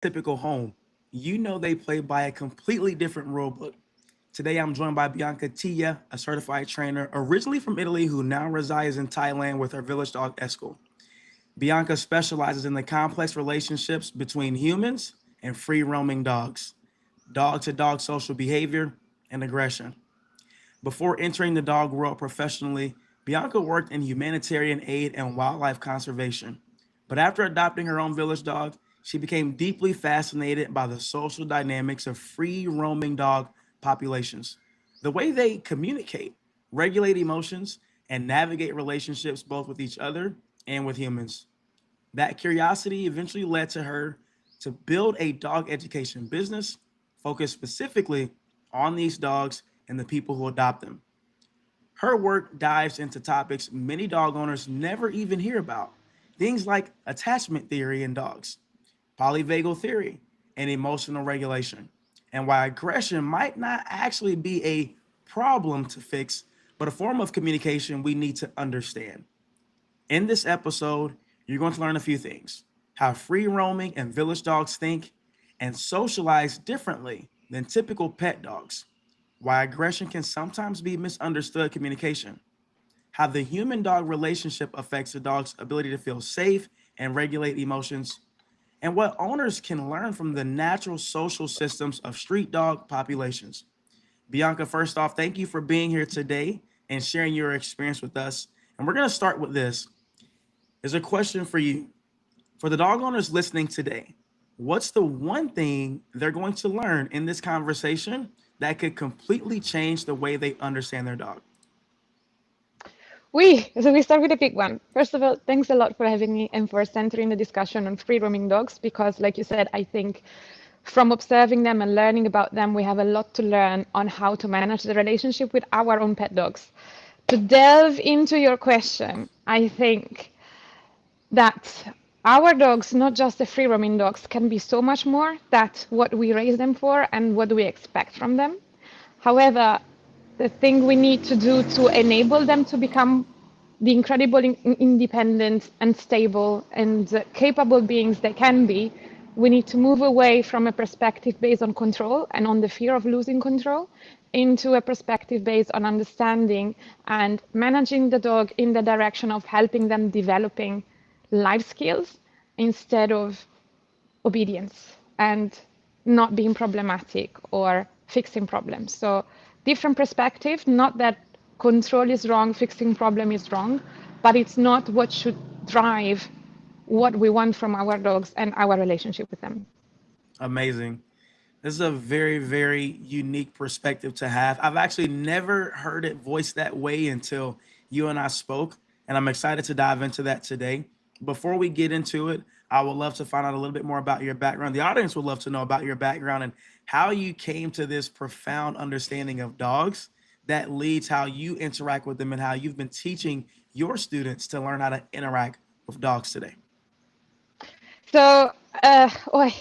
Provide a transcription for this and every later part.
typical home, you know they play by a completely different rule book. Today, I'm joined by Bianca Tia, a certified trainer originally from Italy who now resides in Thailand with her village dog Esco. Bianca specializes in the complex relationships between humans and free roaming dogs, dog to dog social behavior, and aggression. Before entering the dog world professionally, Bianca worked in humanitarian aid and wildlife conservation. But after adopting her own village dog, she became deeply fascinated by the social dynamics of free roaming dog populations, the way they communicate, regulate emotions, and navigate relationships both with each other and with humans. That curiosity eventually led to her to build a dog education business focused specifically on these dogs and the people who adopt them. Her work dives into topics many dog owners never even hear about. Things like attachment theory in dogs, polyvagal theory, and emotional regulation, and why aggression might not actually be a problem to fix, but a form of communication we need to understand. In this episode, you're going to learn a few things: how free roaming and village dogs think and socialize differently than typical pet dogs, why aggression can sometimes be misunderstood communication, how the human dog relationship affects the dog's ability to feel safe and regulate emotions, and what owners can learn from the natural social systems of street dog populations. Bianca, first off, thank you for being here today and sharing your experience with us. And we're going to start with this. There's a question for you. For the dog owners listening today, what's the one thing they're going to learn in this conversation that could completely change the way they understand their dog? So we start with a big one. First of all, thanks a lot for having me and for centering the discussion on free roaming dogs because, like you said, I think from observing them and learning about them, we have a lot to learn on how to manage the relationship with our own pet dogs. To delve into your question, I think that our dogs, not just the free roaming dogs, can be so much more that what we raise them for and what do we expect from them. However, the thing we need to do to enable them to become the incredible, independent, and stable and capable beings they can be, we need to move away from a perspective based on control and on the fear of losing control into a perspective based on understanding and managing the dog in the direction of helping them developing life skills instead of obedience and not being problematic or fixing problems. So different perspective, not that control is wrong, fixing problem is wrong, but it's not what should drive what we want from our dogs and our relationship with them. Amazing. This is a very, very unique perspective to have. I've actually never heard it voiced that way until you and I spoke, and I'm excited to dive into that today. Before we get into it, I would love to find out a little bit more about your background. The audience would love to know about your background and how you came to this profound understanding of dogs that leads how you interact with them and how you've been teaching your students to learn how to interact with dogs today. So, oh,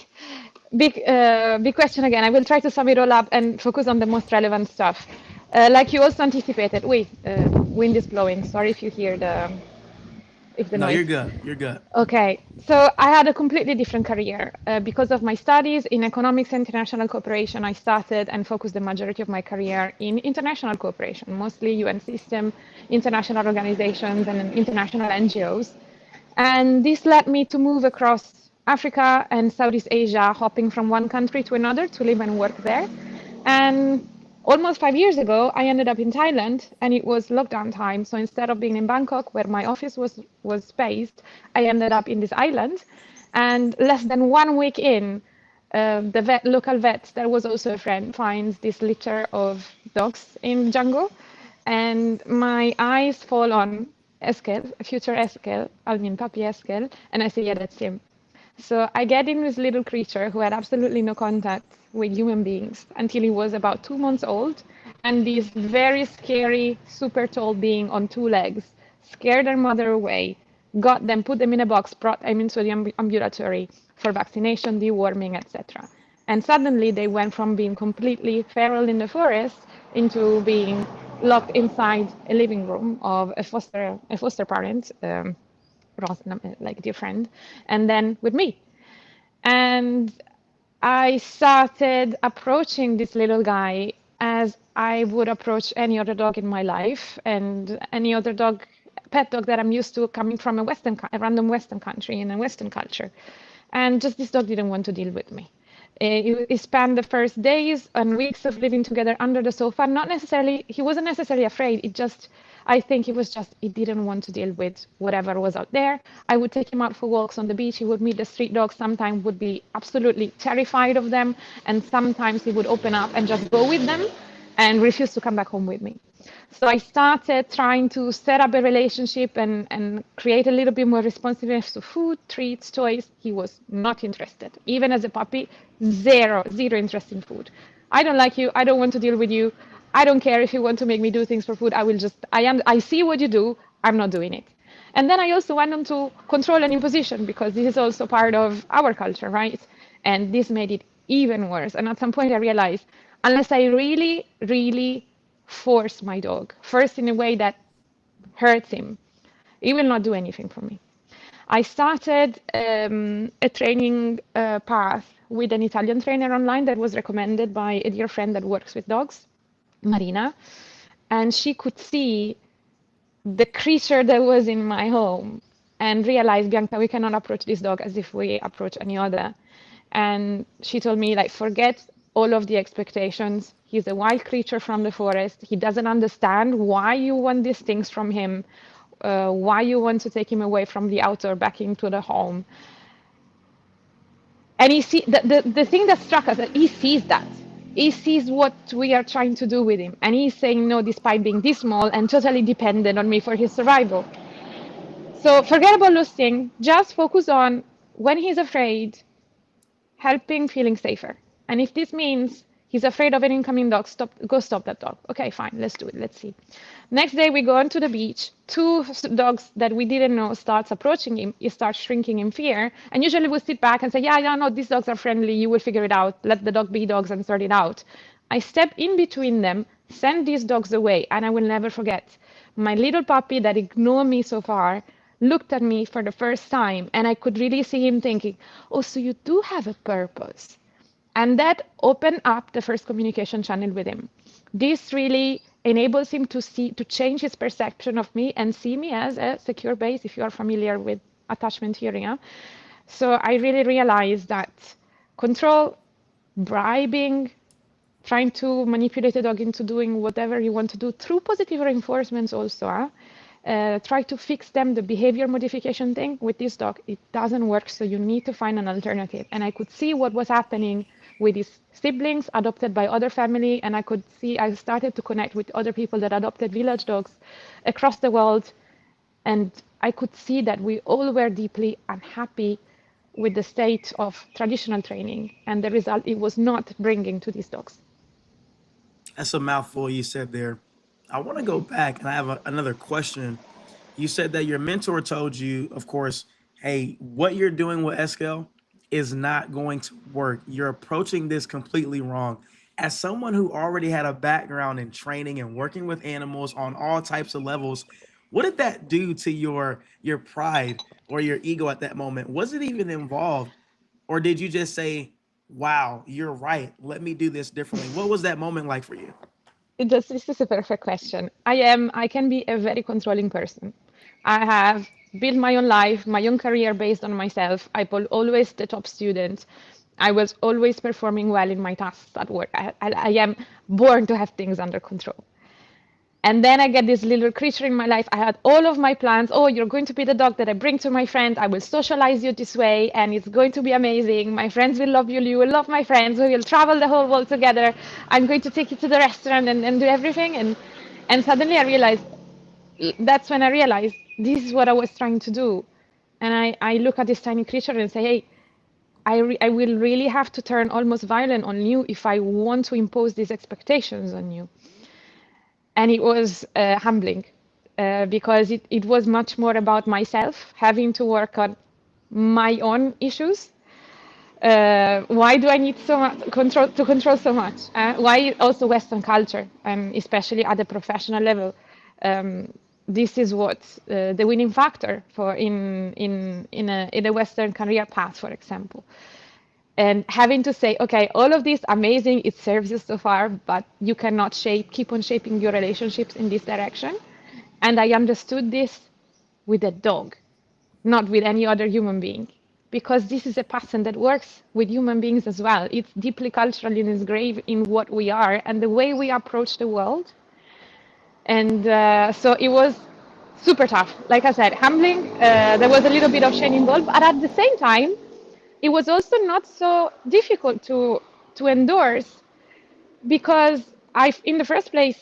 big question again. I will try to sum it all up and focus on the most relevant stuff. Like you also anticipated, wind is blowing. Sorry if you hear if the No, you're noise. good. You're good. Okay, so I had a completely different career. Because of my studies in economics and international cooperation, I started and focused the majority of my career in international cooperation, mostly UN system, international organizations, and international NGOs. And this led me to move across Africa and Southeast Asia, hopping from one country to another to live and work there. And almost 5 years ago, I ended up in Thailand, and it was lockdown time. So instead of being in Bangkok, where my office was based, I ended up in this island. And less than 1 week in, local vet, there was also a friend, finds this litter of dogs in the jungle, and my eyes fall on Eskel, future Eskel, I mean puppy Eskel, and I say, yeah, that's him. So I get in this little creature who had absolutely no contact with human beings until he was about 2 months old. And this very scary, super tall being on two legs scared their mother away, got them, put them in a box, brought them into the ambulatory for vaccination, deworming, etc. And suddenly they went from being completely feral in the forest into being locked inside a living room of a foster parent, like a dear friend, and then with me. And I started approaching this little guy as I would approach any other dog in my life and any other dog, pet dog that I'm used to coming from a random Western country in a Western culture. And just this dog didn't want to deal with me. He spent the first days and weeks of living together under the sofa. Not necessarily, he wasn't necessarily afraid. I think he didn't want to deal with whatever was out there. I would take him out for walks on the beach. He would meet the street dogs. Sometimes would be absolutely terrified of them. And sometimes he would open up and just go with them and refuse to come back home with me. So I started trying to set up a relationship and create a little bit more responsiveness to food, treats, toys. He was not interested. Even as a puppy, zero interest in food. I don't like you. I don't want to deal with you. I don't care if you want to make me do things for food. I see what you do. I'm not doing it. And then I also went on to control and imposition because this is also part of our culture, right? And this made it even worse. And at some point I realized, unless I really, really force my dog, first in a way that hurts him, he will not do anything for me. I started a training path with an Italian trainer online that was recommended by a dear friend that works with dogs, Marina. And she could see the creature that was in my home and realized, Bianca, we cannot approach this dog as if we approach any other. And she told me, like, forget all of the expectations. He's a wild creature from the forest. He doesn't understand why you want these things from him, why you want to take him away from the outdoor back into the home. And the thing that struck us, that he sees that. He sees what we are trying to do with him. And he's saying no, despite being this small and totally dependent on me for his survival. So forget about those things. Just focus on when he's afraid, helping feeling safer. And if this means he's afraid of an incoming dog, go stop that dog. Okay, fine, let's do it. Let's see. Next day we go onto the beach. Two dogs that we didn't know starts approaching him. He starts shrinking in fear. And usually we sit back and say, yeah, no, these dogs are friendly. You will figure it out. Let the dog be dogs and sort it out. I step in between them, send these dogs away, and I will never forget. My little puppy that ignored me so far looked at me for the first time, and I could really see him thinking, oh, so you do have a purpose. And that opened up the first communication channel with him. This really enables him to change his perception of me and see me as a secure base, if you are familiar with attachment theory. Huh? So I really realized that control, bribing, trying to manipulate a dog into doing whatever you want to do through positive reinforcements also. Try to fix them, the behavior modification thing with this dog, it doesn't work, so you need to find an alternative. And I could see what was happening with his siblings adopted by other family, and I started to connect with other people that adopted village dogs across the world, and I could see that we all were deeply unhappy with the state of traditional training and the result it was not bringing to these dogs. That's a mouthful you said there. I want to go back and I have another question. You said that your mentor told you, of course, hey, what you're doing with Eskel is not going to work. You're approaching this completely wrong. As someone who already had a background in training and working with animals on all types of levels, what did that do to your pride or your ego at that moment? Was it even involved? Or did you just say, wow, you're right, let me do this differently? What was that moment like for you? This is a perfect question. I can be a very controlling person. I have built my own life, my own career based on myself. I was always the top student. I was always performing well in my tasks at work. I am born to have things under control. And then I get this little creature in my life. I had all of my plans. Oh, you're going to be the dog that I bring to my friend. I will socialize you this way, and it's going to be amazing. My friends will love you. You will love my friends. We will travel the whole world together. I'm going to take you to the restaurant and do everything. And suddenly that's when I realized this is what I was trying to do. And I look at this tiny creature and say, hey, I will really have to turn almost violent on you if I want to impose these expectations on you. And it was humbling because it was much more about myself, having to work on my own issues. Why do I need so much to control so much? Why also Western culture, and especially at the professional level? This is what the winning factor for in a Western career path, for example. and having to say, okay, all of this amazing, it serves you so far, but you cannot keep on shaping your relationships in this direction. And I understood this with a dog, not with any other human being, because this is a pattern that works with human beings as well. It's deeply culturally engraved in what we are and the way we approach the world. And so it was super tough. Like I said, humbling. There was a little bit of shame involved, but at the same time, it was also not so difficult to endorse, because in the first place,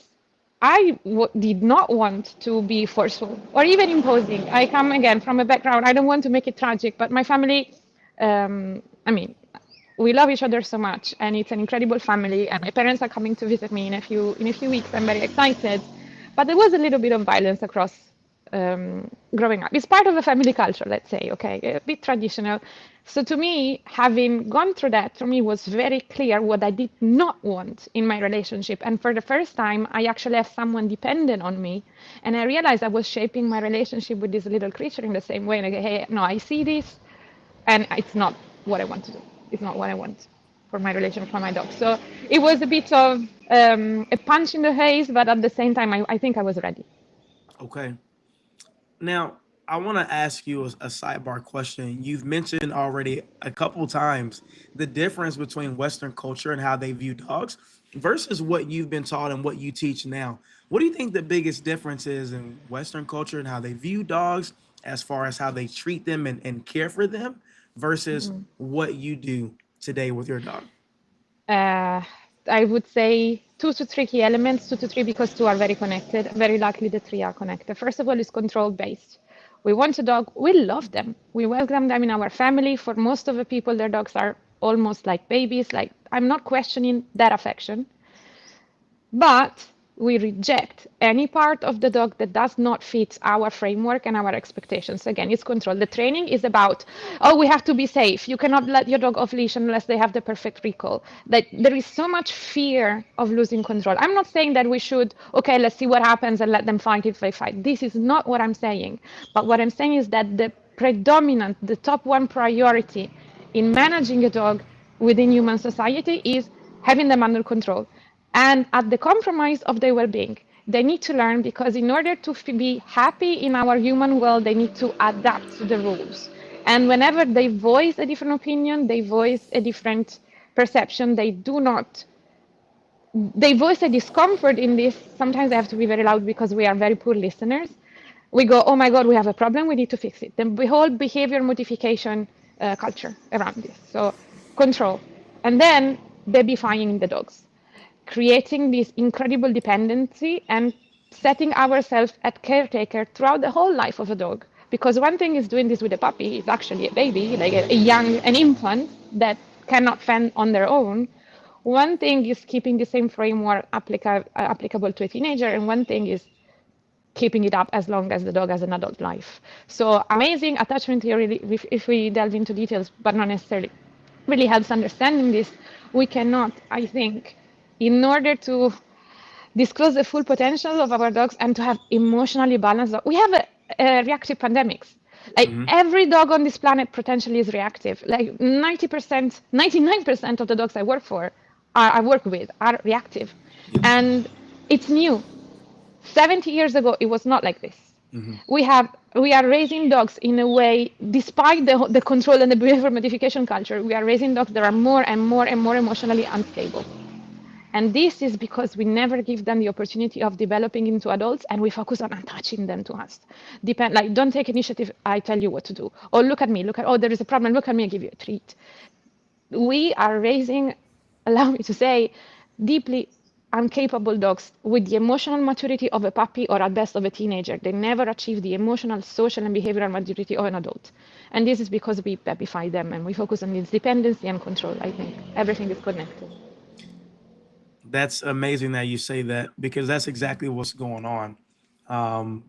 did not want to be forceful or even imposing. I come again from a background, I don't want to make it tragic, but my family, I mean, we love each other so much, and it's an incredible family. And my parents are coming to visit me in a few weeks. I'm very excited, but there was a little bit of violence across growing up. It's part of a family culture, let's say, okay, a bit traditional. So to me, having gone through that, for me was very clear what I did not want in my relationship. And for the first time, I actually have someone dependent on me. And I realized I was shaping my relationship with this little creature in the same way. Like, hey, no, I see this, and it's not what I want to do. It's not what I want for my relationship with my dog. So it was a bit of a punch in the face, but at the same time, I think I was ready. Okay. Now, I want to ask you a sidebar question. You've mentioned already a couple times the difference between Western culture and how they view dogs versus what you've been taught and what you teach now. What do you think the biggest difference is in Western culture and how they view dogs, as far as how they treat them and care for them, versus what you do today with your dog? Uh, I would say 2 to 3 key elements, 2 to 3 because two are very connected. Very likely the three are connected. First of all, is control based. We want a dog. We love them. We welcome them in our family. For most of the people, their dogs are almost like babies. Like, I'm not questioning that affection, but we reject any part of the dog that does not fit our framework and our expectations. Again, it's control. The training is about, oh, we have to be safe. You cannot let your dog off leash unless they have the perfect recall. That there is so much fear of losing control. I'm not saying that we should, okay, let's see what happens and let them fight if they fight. This is not what I'm saying. But what I'm saying is that the top one priority in managing a dog within human society is having them under control and at the compromise of their well-being. They need to learn, because in order to be happy in our human world, they need to adapt to the rules. And whenever they voice a different opinion, they voice a different perception, they voice a discomfort in this. Sometimes they have to be very loud because we are very poor listeners. We go, oh my God, we have a problem, we need to fix it. The whole behavior modification culture around this. So control. And then babyifying the dogs, creating this incredible dependency and setting ourselves at caretaker throughout the whole life of a dog. Because one thing is doing this with a puppy, it's actually a baby, like an infant that cannot fend on their own. One thing is keeping the same framework applicable to a teenager, and one thing is keeping it up as long as the dog has an adult life. So amazing attachment theory, if we delve into details, but not necessarily, really helps understanding this. We cannot, I think, in order to disclose the full potential of our dogs and to have emotionally balanced dogs, we have a reactive pandemics. Like every dog on this planet potentially is reactive. Like 90%, 99% of the dogs I work with are reactive. And it's new. 70 years ago, it was not like this. We are raising dogs in a way, despite the control and the behavior modification culture, we are raising dogs that are more and more and more emotionally unstable. And this is because we never give them the opportunity of developing into adults, and we focus on attaching them to us. Like, don't take initiative, I tell you what to do. Or look at me, oh, there is a problem, look at me, I give you a treat. We are raising, allow me to say, deeply incapable dogs with the emotional maturity of a puppy or at best of a teenager. They never achieve the emotional, social, and behavioral maturity of an adult. And this is because we babify them and we focus on this dependency and control. I think everything is connected. That's amazing that you say that, because that's exactly what's going on. Um,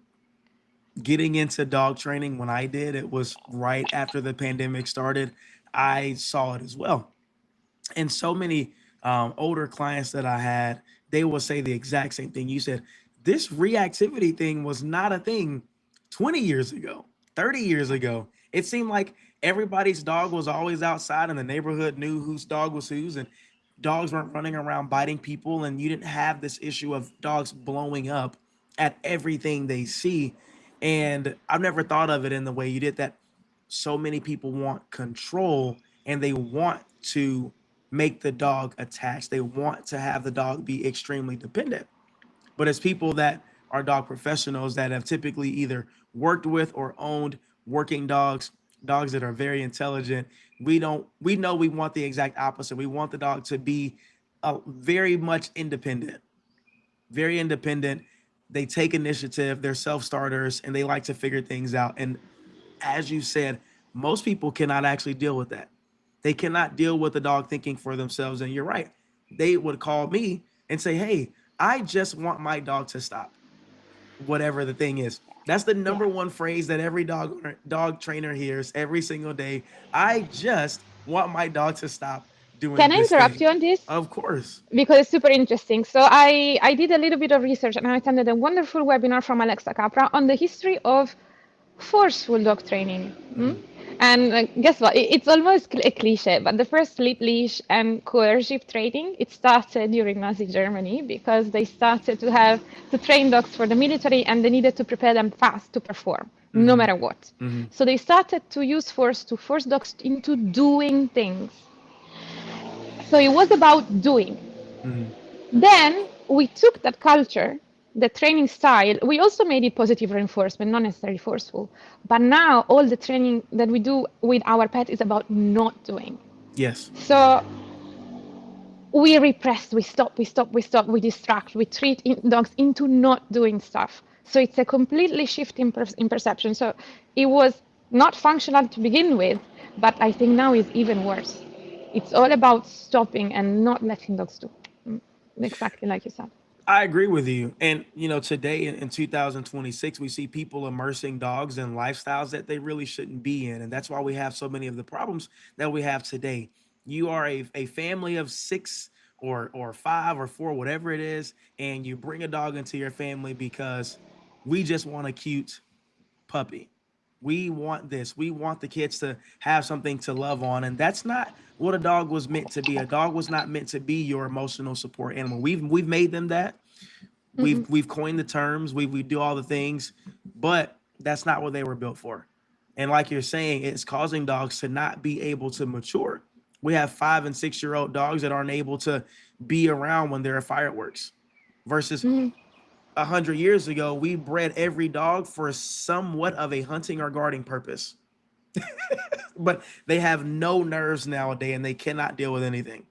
Getting into dog training, when I did, it was right after the pandemic started. I saw it as well. And so many older clients that I had, they will say the exact same thing. You said this reactivity thing was not a thing 20 years ago, 30 years ago. It seemed like everybody's dog was always outside and the neighborhood knew whose dog was whose, and dogs weren't running around biting people, and you didn't have this issue of dogs blowing up at everything they see. And I've never thought of it in the way you did, that so many people want control and they want to make the dog attached. They want to have the dog be extremely dependent. But as people that are dog professionals that have typically either worked with or owned working dogs, dogs that are very intelligent, we know we want the exact opposite. We want the dog to be very much independent, very independent. They take initiative, they're self-starters, and they like to figure things out. And as you said, most people cannot actually deal with that. They cannot deal with the dog thinking for themselves. And you're right. They would call me and say, "Hey, I just want my dog to stop, whatever the thing is." That's the Yeah. number one phrase that every dog trainer hears every single day. I just want my dog to stop doing Can I this interrupt thing. you on this? Of course. Because it's super interesting. So I did a little bit of research and I attended a wonderful webinar from Alexa Capra on the history of forceful dog training. And guess what? It's almost a cliche, but the first split leash and coercive training, it started during Nazi Germany because they started to have to train dogs for the military and they needed to prepare them fast to perform, no matter what. So they started to use force to force dogs into doing things. So it was about doing. Then we took that culture, the training style, we also made it positive reinforcement, not necessarily forceful. But now all the training that we do with our pet is about not doing. Yes. So we repress, we stop, we distract, we treat dogs into not doing stuff. So it's a completely shift in perception. So it was not functional to begin with, but I think now it's even worse. It's all about stopping and not letting dogs do. Exactly like you said. I agree with you. And, today in 2026, we see people immersing dogs in lifestyles that they really shouldn't be in. And that's why we have so many of the problems that we have today. You are a family of six or five or four, whatever it is, and you bring a dog into your family because we just want a cute puppy. We want this. We want the kids to have something to love on. And that's not what a dog was meant to be. A dog was not meant to be your emotional support animal. We've made them that. We've coined the terms. We do all the things, but that's not what they were built for. And like you're saying, it's causing dogs to not be able to mature. We have 5 and 6 year old dogs that aren't able to be around when there are fireworks versus 100 years ago, we bred every dog for somewhat of a hunting or guarding purpose. But they have no nerves nowadays and they cannot deal with anything.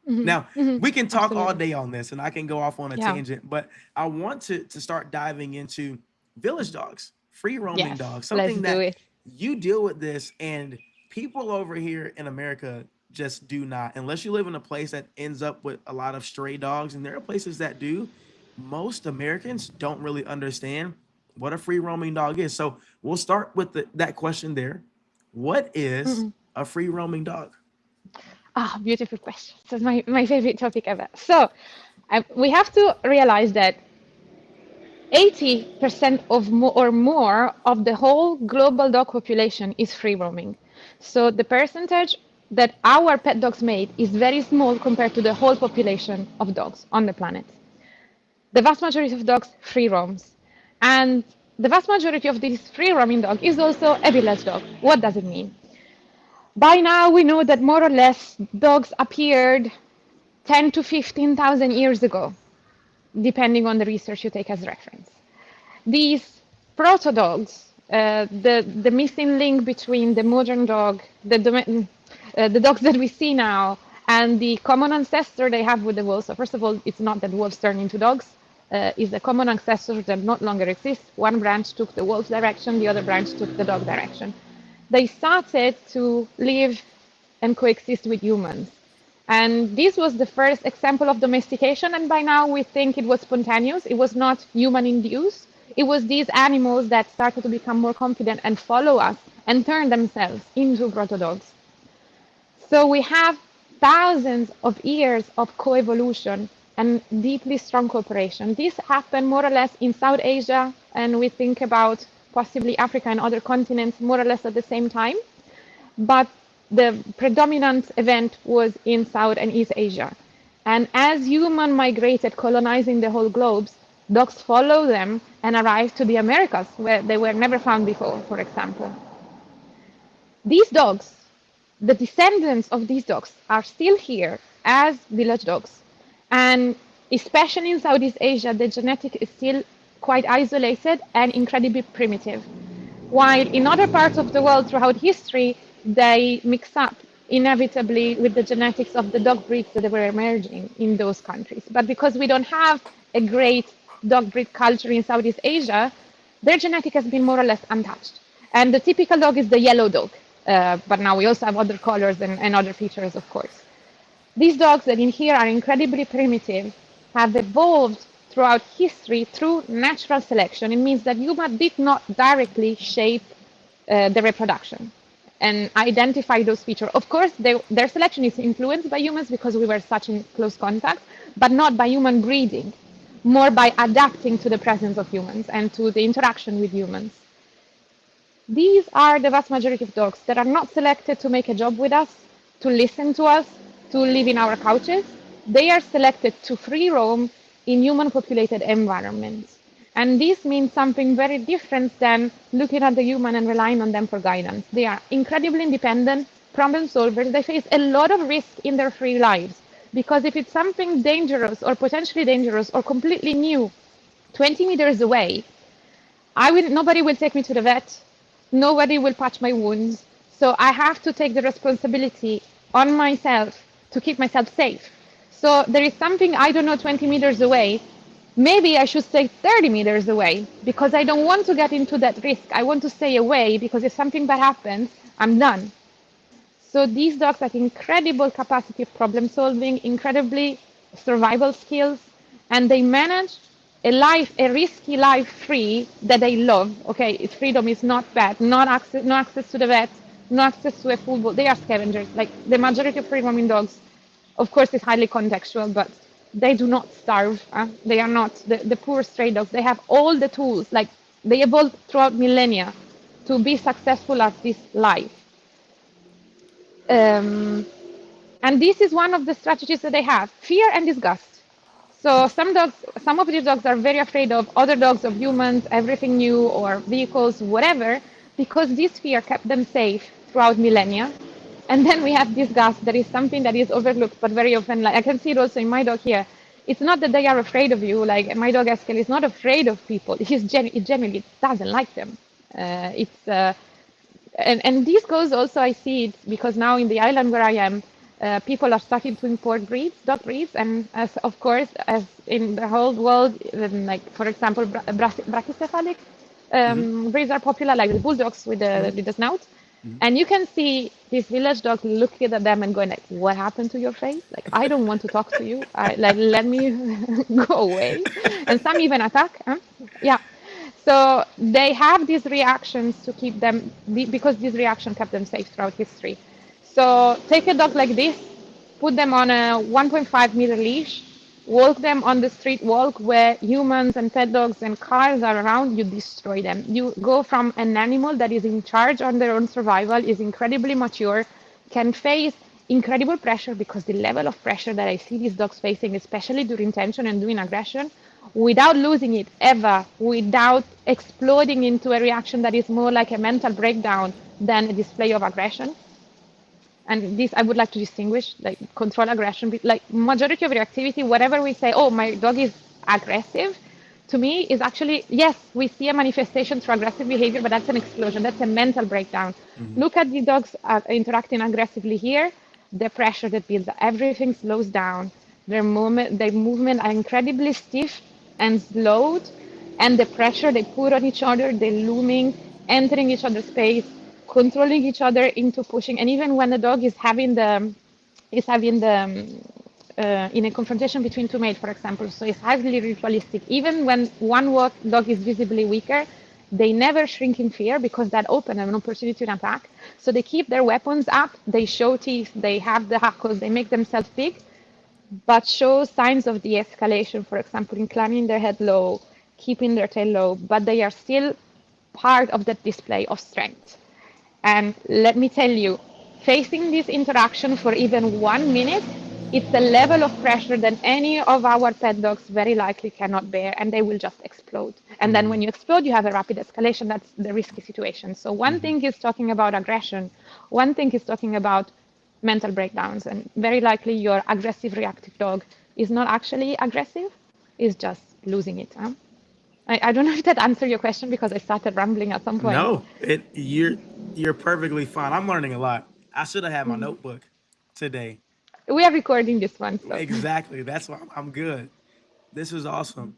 Now, we can talk all Absolutely. day on this and I can go off on a Yeah. tangent, but I want to start diving into village dogs, free roaming Yes. dogs, Let's something do that it. you deal with this, and people over here in America just do not, unless you live in a place that ends up with a lot of stray dogs, and there are places that do. Most Americans don't really understand what a free roaming dog is. So we'll start with that question there. What is a free roaming dog? Ah, beautiful question. So my favorite topic ever. So we have to realize that 80% of or more of the whole global dog population is free roaming. So the percentage that our pet dogs made is very small compared to the whole population of dogs on the planet. The vast majority of dogs free roams. And the vast majority of this free roaming dog is also a village dog. What does it mean? By now, we know that more or less dogs appeared 10 to 15,000 years ago, depending on the research you take as reference. These proto-dogs, the missing link between the modern dog, the dogs that we see now, and the common ancestor they have with the wolves. So first of all, it's not that wolves turn into dogs. It's the common ancestor that no longer exists. One branch took the wolf direction, the other branch took the dog direction. They started to live and coexist with humans. And this was the first example of domestication. And by now we think it was spontaneous. It was not human induced. It was these animals that started to become more confident and follow us and turn themselves into proto dogs. So we have thousands of years of coevolution and deeply strong cooperation. This happened more or less in South Asia, and we think about possibly Africa and other continents more or less at the same time. But the predominant event was in South and East Asia. And as humans migrated, colonizing the whole globe, dogs follow them and arrived to the Americas, where they were never found before, for example. These dogs, the descendants of these dogs, are still here as village dogs. And especially in Southeast Asia, the genetic is still quite isolated and incredibly primitive. While in other parts of the world throughout history, they mix up inevitably with the genetics of the dog breeds that were emerging in those countries. But because we don't have a great dog breed culture in Southeast Asia, their genetic has been more or less untouched. And the typical dog is the yellow dog. But now we also have other colors and other features, of course. These dogs that in here are incredibly primitive have evolved throughout history through natural selection. It means that humans did not directly shape the reproduction and identify those features. Of course, their selection is influenced by humans because we were such in close contact, but not by human breeding, more by adapting to the presence of humans and to the interaction with humans. These are the vast majority of dogs that are not selected to make a job with us, to listen to us, to live in our couches. They are selected to free roam in human populated environments. And this means something very different than looking at the human and relying on them for guidance. They are incredibly independent, problem solvers. They face a lot of risk in their free lives because if it's something dangerous or potentially dangerous or completely new, 20 meters away, nobody will take me to the vet. Nobody will patch my wounds. So I have to take the responsibility on myself to keep myself safe. So there is something I don't know 20 meters away. Maybe I should stay 30 meters away because I don't want to get into that risk. I want to stay away because if something bad happens, I'm done. So these dogs have incredible capacity of problem solving, incredibly survival skills, and they manage a risky life free that they love. Okay, freedom is not bad. No access to the vet, no access to a football. They are scavengers. Like the majority of free roaming dogs, of course, is highly contextual, but they do not starve. They are not the poor stray dogs. They have all the tools. Like they evolved throughout millennia to be successful at this life. And this is one of the strategies that they have: fear and disgust. So some of these dogs are very afraid of other dogs, of humans, everything new, or vehicles, whatever, because this fear kept them safe throughout millennia. And then we have disgust. That is something that is overlooked, but very often, like I can see it also in my dog here. It's not that they are afraid of you. Like my dog Eskel is not afraid of people. He genuinely doesn't like them. And this goes also, I see it because now in the island where I am, people are starting to import dog breeds, and as of course, as in the whole world, like for example, brachycephalic breeds are popular, like the bulldogs with the snout. And you can see these village dogs looking at them and going like, "What happened to your face? Like, I don't want to talk to you. Let me go away." And some even attack. Yeah. So they have these reactions to keep them, because this reaction kept them safe throughout history. So take a dog like this, put them on a 1.5 meter leash, walk them on the street walk where humans and pet dogs and cars are around, you destroy them. You go from an animal that is in charge on their own survival, is incredibly mature, can face incredible pressure, because the level of pressure that I see these dogs facing, especially during tension and during aggression, without losing it ever, without exploding into a reaction that is more like a mental breakdown than a display of aggression. And this I would like to distinguish, like control aggression, like majority of reactivity, whatever we say, oh, my dog is aggressive, to me is actually, yes, we see a manifestation through aggressive behavior, but that's an explosion, that's a mental breakdown. Look at the dogs interacting aggressively here, the pressure that builds, everything slows down, their movement are incredibly stiff and slowed, and the pressure they put on each other, they're looming, entering each other's space, controlling each other into pushing. And even when the dog is having in a confrontation between two mates, for example, so it's highly ritualistic. Even when one dog is visibly weaker, they never shrink in fear, because that opens an opportunity to attack. So they keep their weapons up, they show teeth, they have the hackles, they make themselves big, but show signs of de-escalation, for example, inclining their head low, keeping their tail low, but they are still part of that display of strength. And let me tell you, facing this interaction for even 1 minute, it's a level of pressure that any of our pet dogs very likely cannot bear, and they will just explode. And then when you explode, you have a rapid escalation. That's the risky situation. So one thing is talking about aggression. One thing is talking about mental breakdowns. And very likely your aggressive reactive dog is not actually aggressive, is just losing it. Huh? I don't know if that answered your question because I started rambling at some point. No, you're perfectly fine. I'm learning a lot. I should have had my notebook today. We are recording this one. So. Exactly. That's why I'm good. This is awesome.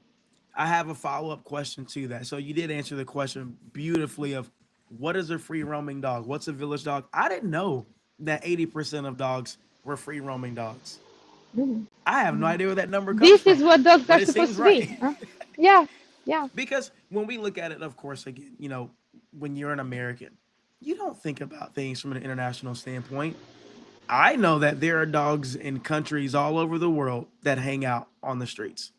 I have a follow-up question to that. So you did answer the question beautifully of what is a free roaming dog? What's a village dog? I didn't know that 80% of dogs were free roaming dogs. I have no idea where that number comes This from. is what dogs but are it supposed seems to right. be. Huh? Yeah, yeah. Because when we look at it, of course, again, when you're an American, you don't think about things from an international standpoint. I know that there are dogs in countries all over the world that hang out on the streets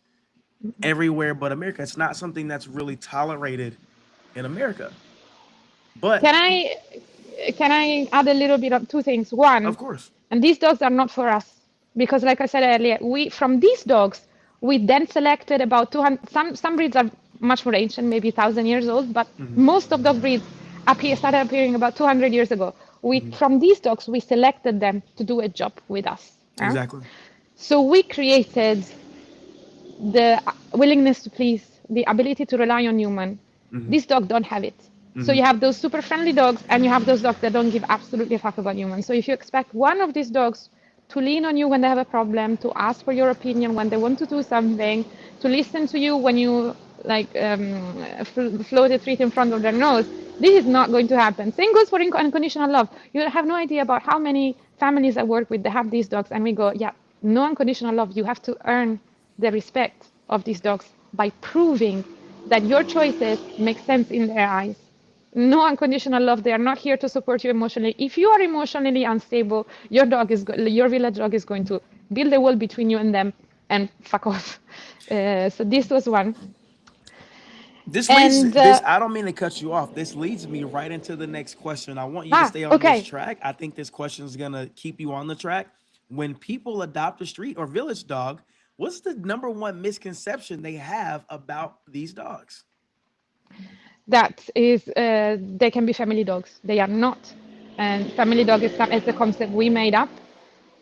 everywhere but America. It's not something that's really tolerated in America. But Can I add a little bit of two things? One, of course, and these dogs are not for us because, like I said earlier, we from these dogs we then selected about 200. Some breeds are much more ancient, maybe 1,000 years old, but most of those breeds started appearing about 200 years ago. We from these dogs we selected them to do a job with us. Huh? exactly. So we created the willingness to please, the ability to rely on human. These dogs don't have it. So you have those super friendly dogs and you have those dogs that don't give absolutely a fuck about humans. So if you expect one of these dogs to lean on you when they have a problem, to ask for your opinion when they want to do something, to listen to you when you like float a treat in front of their nose, this is not going to happen. Same goes for unconditional love. You have no idea about how many families I work with, they have these dogs and we go, yeah, no unconditional love. You have to earn the respect of these dogs by proving that your choices make sense in their eyes. No unconditional love. They are not here to support you emotionally. If you are emotionally unstable, your village dog is going to build a wall between you and them and fuck off. So this was one. This And this I don't mean to cut you off. This leads me right into the next question. I want you to stay on okay. this track. I think this question is gonna keep you on the track. When people adopt a street or village dog, what's the number one misconception they have about these dogs? That is, they can be family dogs. They are not. And family dog is a concept we made up.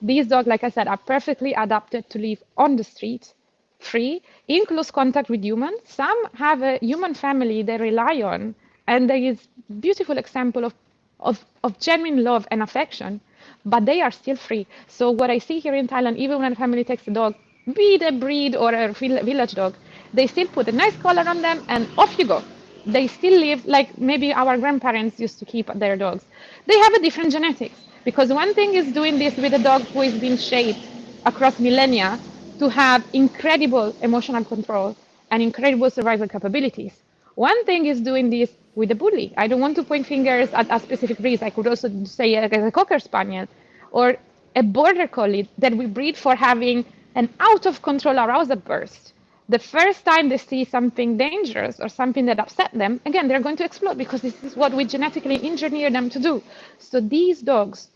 These dogs, like I said, are perfectly adapted to live on the street, free, in close contact with humans. Some have a human family they rely on, and there is beautiful example of genuine love and affection, but they are still free. So what I see here in Thailand, even when a family takes a dog, be it a breed or a village dog, they still put a nice collar on them and off you go. They still live like maybe our grandparents used to keep their dogs. They have a different genetics because one thing is doing this with a dog who is being shaped across millennia to have incredible emotional control and incredible survival capabilities. One thing is doing this with a bully. I don't want to point fingers at a specific breed. I could also say a Cocker Spaniel or a Border Collie that we breed for having an out of control arousal burst. The first time they see something dangerous or something that upset them, again, they're going to explode because this is what we genetically engineer them to do. So these dogs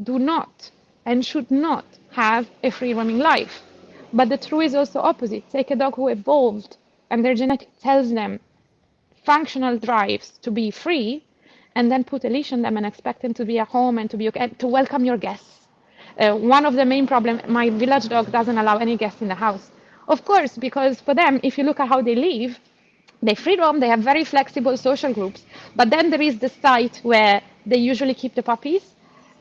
do not and should not have a free roaming life. But the truth is also opposite. Take a dog who evolved and their genetic tells them functional drives to be free, and then put a leash on them and expect them to be at home and to be okay, to welcome your guests. One of the main problems, my village dog doesn't allow any guests in the house. Of course, because for them, if you look at how they live, they free roam, they have very flexible social groups, but then there is the site where they usually keep the puppies,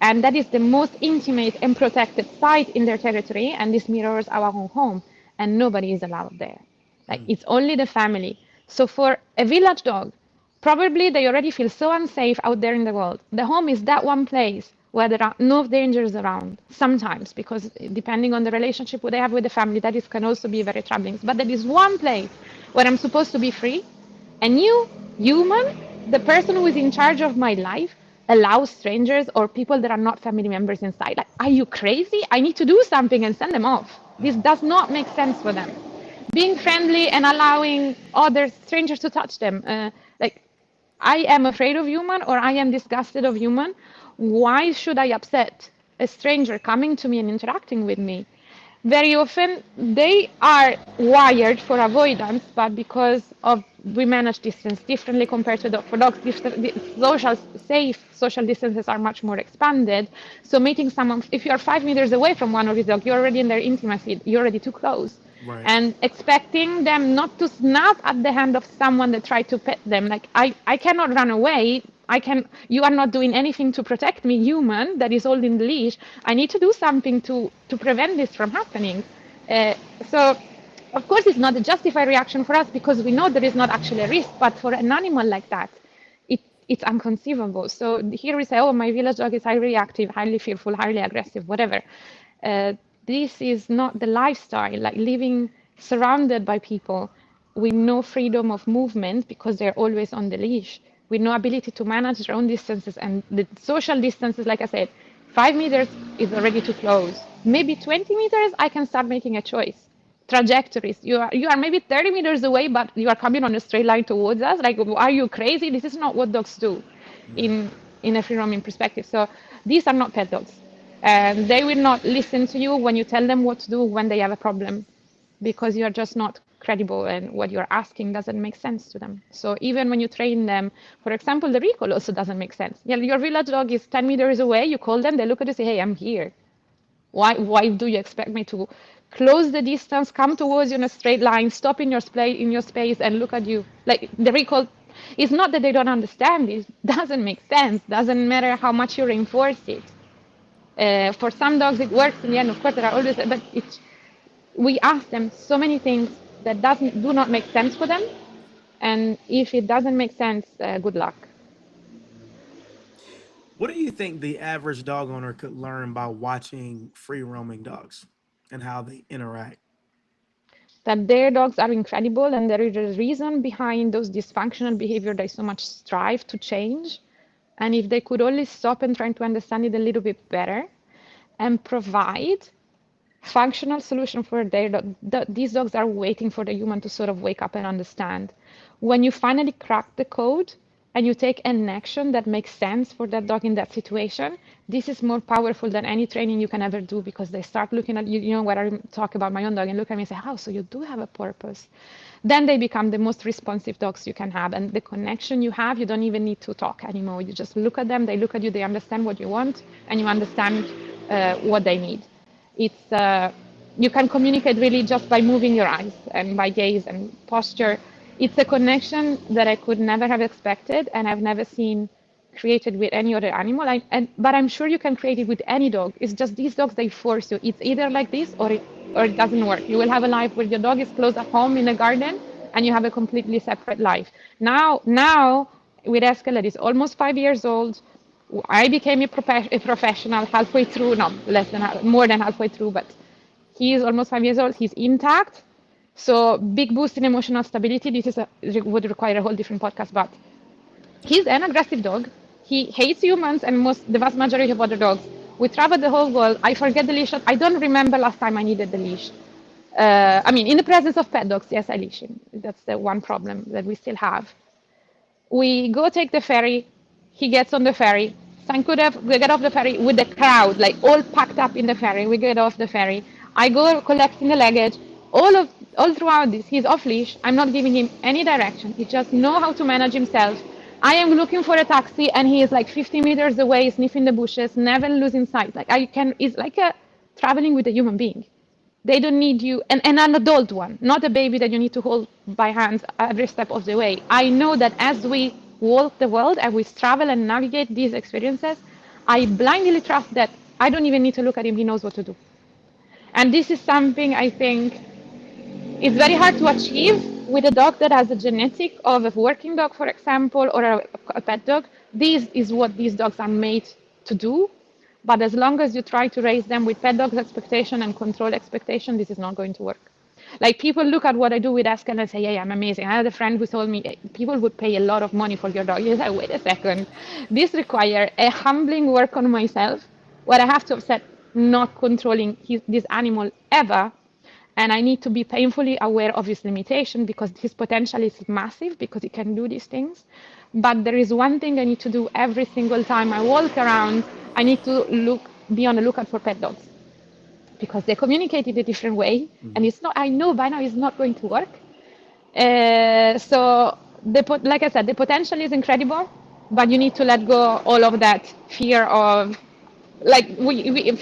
and that is the most intimate and protected site in their territory, and this mirrors our own home, and nobody is allowed there. Like, it's only the family. So for a village dog, probably they already feel so unsafe out there in the world. The home is that one place where there are no dangers around, sometimes, because depending on the relationship they have with the family, that can also be very troubling. But there is one place where I'm supposed to be free, and you, human, the person who is in charge of my life, allows strangers or people that are not family members inside. Like, are you crazy? I need to do something and send them off. This does not make sense for them. Being friendly and allowing other strangers to touch them, like I am afraid of human or I am disgusted of human, why should I upset a stranger coming to me and interacting with me? Very often they are wired for avoidance, but because of we manage distance differently compared to for dogs, social safe social distances are much more expanded. So meeting someone, if you are 5 meters away from one of these dogs, you're already in their intimacy, you're already too close. Right. And expecting them not to snap at the hand of someone that tried to pet them, like I cannot run away. You are not doing anything to protect me, human that is holding the leash. I need to do something to prevent this from happening. So of course it's not a justified reaction for us because we know there is not actually a risk, but for an animal like that, it's inconceivable. So here we say, oh, my village dog is highly reactive, highly fearful, highly aggressive, whatever. Uh, this is not the lifestyle, like living surrounded by people with no freedom of movement because they're always on the leash, with no ability to manage their own distances. And the social distances, like I said, 5 meters is already too close. Maybe 20 meters, I can start making a choice. Trajectories. You are maybe 30 meters away, but you are coming on a straight line towards us. Like, are you crazy? This is not what dogs do Yeah. in a free roaming perspective. So these are not pet dogs. And they will not listen to you when you tell them what to do when they have a problem because you are just not credible and what you're asking doesn't make sense to them. So even when you train them, for example, the recall also doesn't make sense. Yeah, your village dog is 10 meters away, you call them, they look at you and say, hey, I'm here. Why do you expect me to close the distance, come towards you in a straight line, stop in your space and look at you? Like the recall, it's not that they don't understand, it doesn't make sense, doesn't matter how much you reinforce it. For some dogs it works in the end, of course there are always, but we ask them so many things that do not make sense for them, and if it doesn't make sense, good luck. What do you think the average dog owner could learn by watching free roaming dogs and how they interact? That their dogs are incredible and there is a reason behind those dysfunctional behavior they so much strive to change. And if they could only stop and try to understand it a little bit better and provide functional solution for their dog, these dogs are waiting for the human to sort of wake up and understand. When you finally crack the code and you take an action that makes sense for that dog in that situation, this is more powerful than any training you can ever do because they start looking at you, when I talk about my own dog and look at me and say, oh, so you do have a purpose. Then they become the most responsive dogs you can have. And the connection you have, you don't even need to talk anymore. You just look at them, they look at you, they understand what you want, and you understand what they need. It's you can communicate really just by moving your eyes and by gaze and posture. It's a connection that I could never have expected and I've never seen created with any other animal. But I'm sure you can create it with any dog. It's just these dogs, they force you. It's either like this or it doesn't work. You will have a life where your dog is close at home in the garden and you have a completely separate life. Now with Eskel, that is almost 5 years old, I became a professional halfway through, no, more than halfway through, but he is almost 5 years old. He's intact. So big boost in emotional stability. Would require a whole different podcast, but he's an aggressive dog. He hates humans and the vast majority of other dogs. We travel the whole world. I forget the leash. I don't remember last time I needed the leash. I mean, in the presence of pet dogs, yes, I leash him. That's the one problem that we still have. We go take the ferry. He gets on the ferry. We get off the ferry with the crowd, like all packed up in the ferry. We get off the ferry. I go collecting the luggage. All throughout this, he's off leash. I'm not giving him any direction. He just know how to manage himself. I am looking for a taxi, and he is like 50 meters away, sniffing the bushes, never losing sight. It's like traveling with a human being. They don't need you, and an adult one, not a baby that you need to hold by hands every step of the way. I know that as we walk the world and we travel and navigate these experiences, I blindly trust that I don't even need to look at him, he knows what to do. And this is something I think is very hard to achieve with a dog that has a genetic of a working dog, for example, or a pet dog. This is what these dogs are made to do. But as long as you try to raise them with pet dogs expectation and control expectation, this is not going to work. Like people look at what I do with Eskel and say, yeah, I'm amazing. I had a friend who told me people would pay a lot of money for your dog. You say, wait a second. This requires a humbling work on myself where I have to upset not controlling this animal ever And I need to be painfully aware of his limitation because his potential is massive because he can do these things. But there is one thing I need to do every single time I walk around. I need to be on the lookout for pet dogs because they communicate in a different way. And it's not, I know by now it's not going to work. So like I said, the potential is incredible, but you need to let go all of that fear of, like,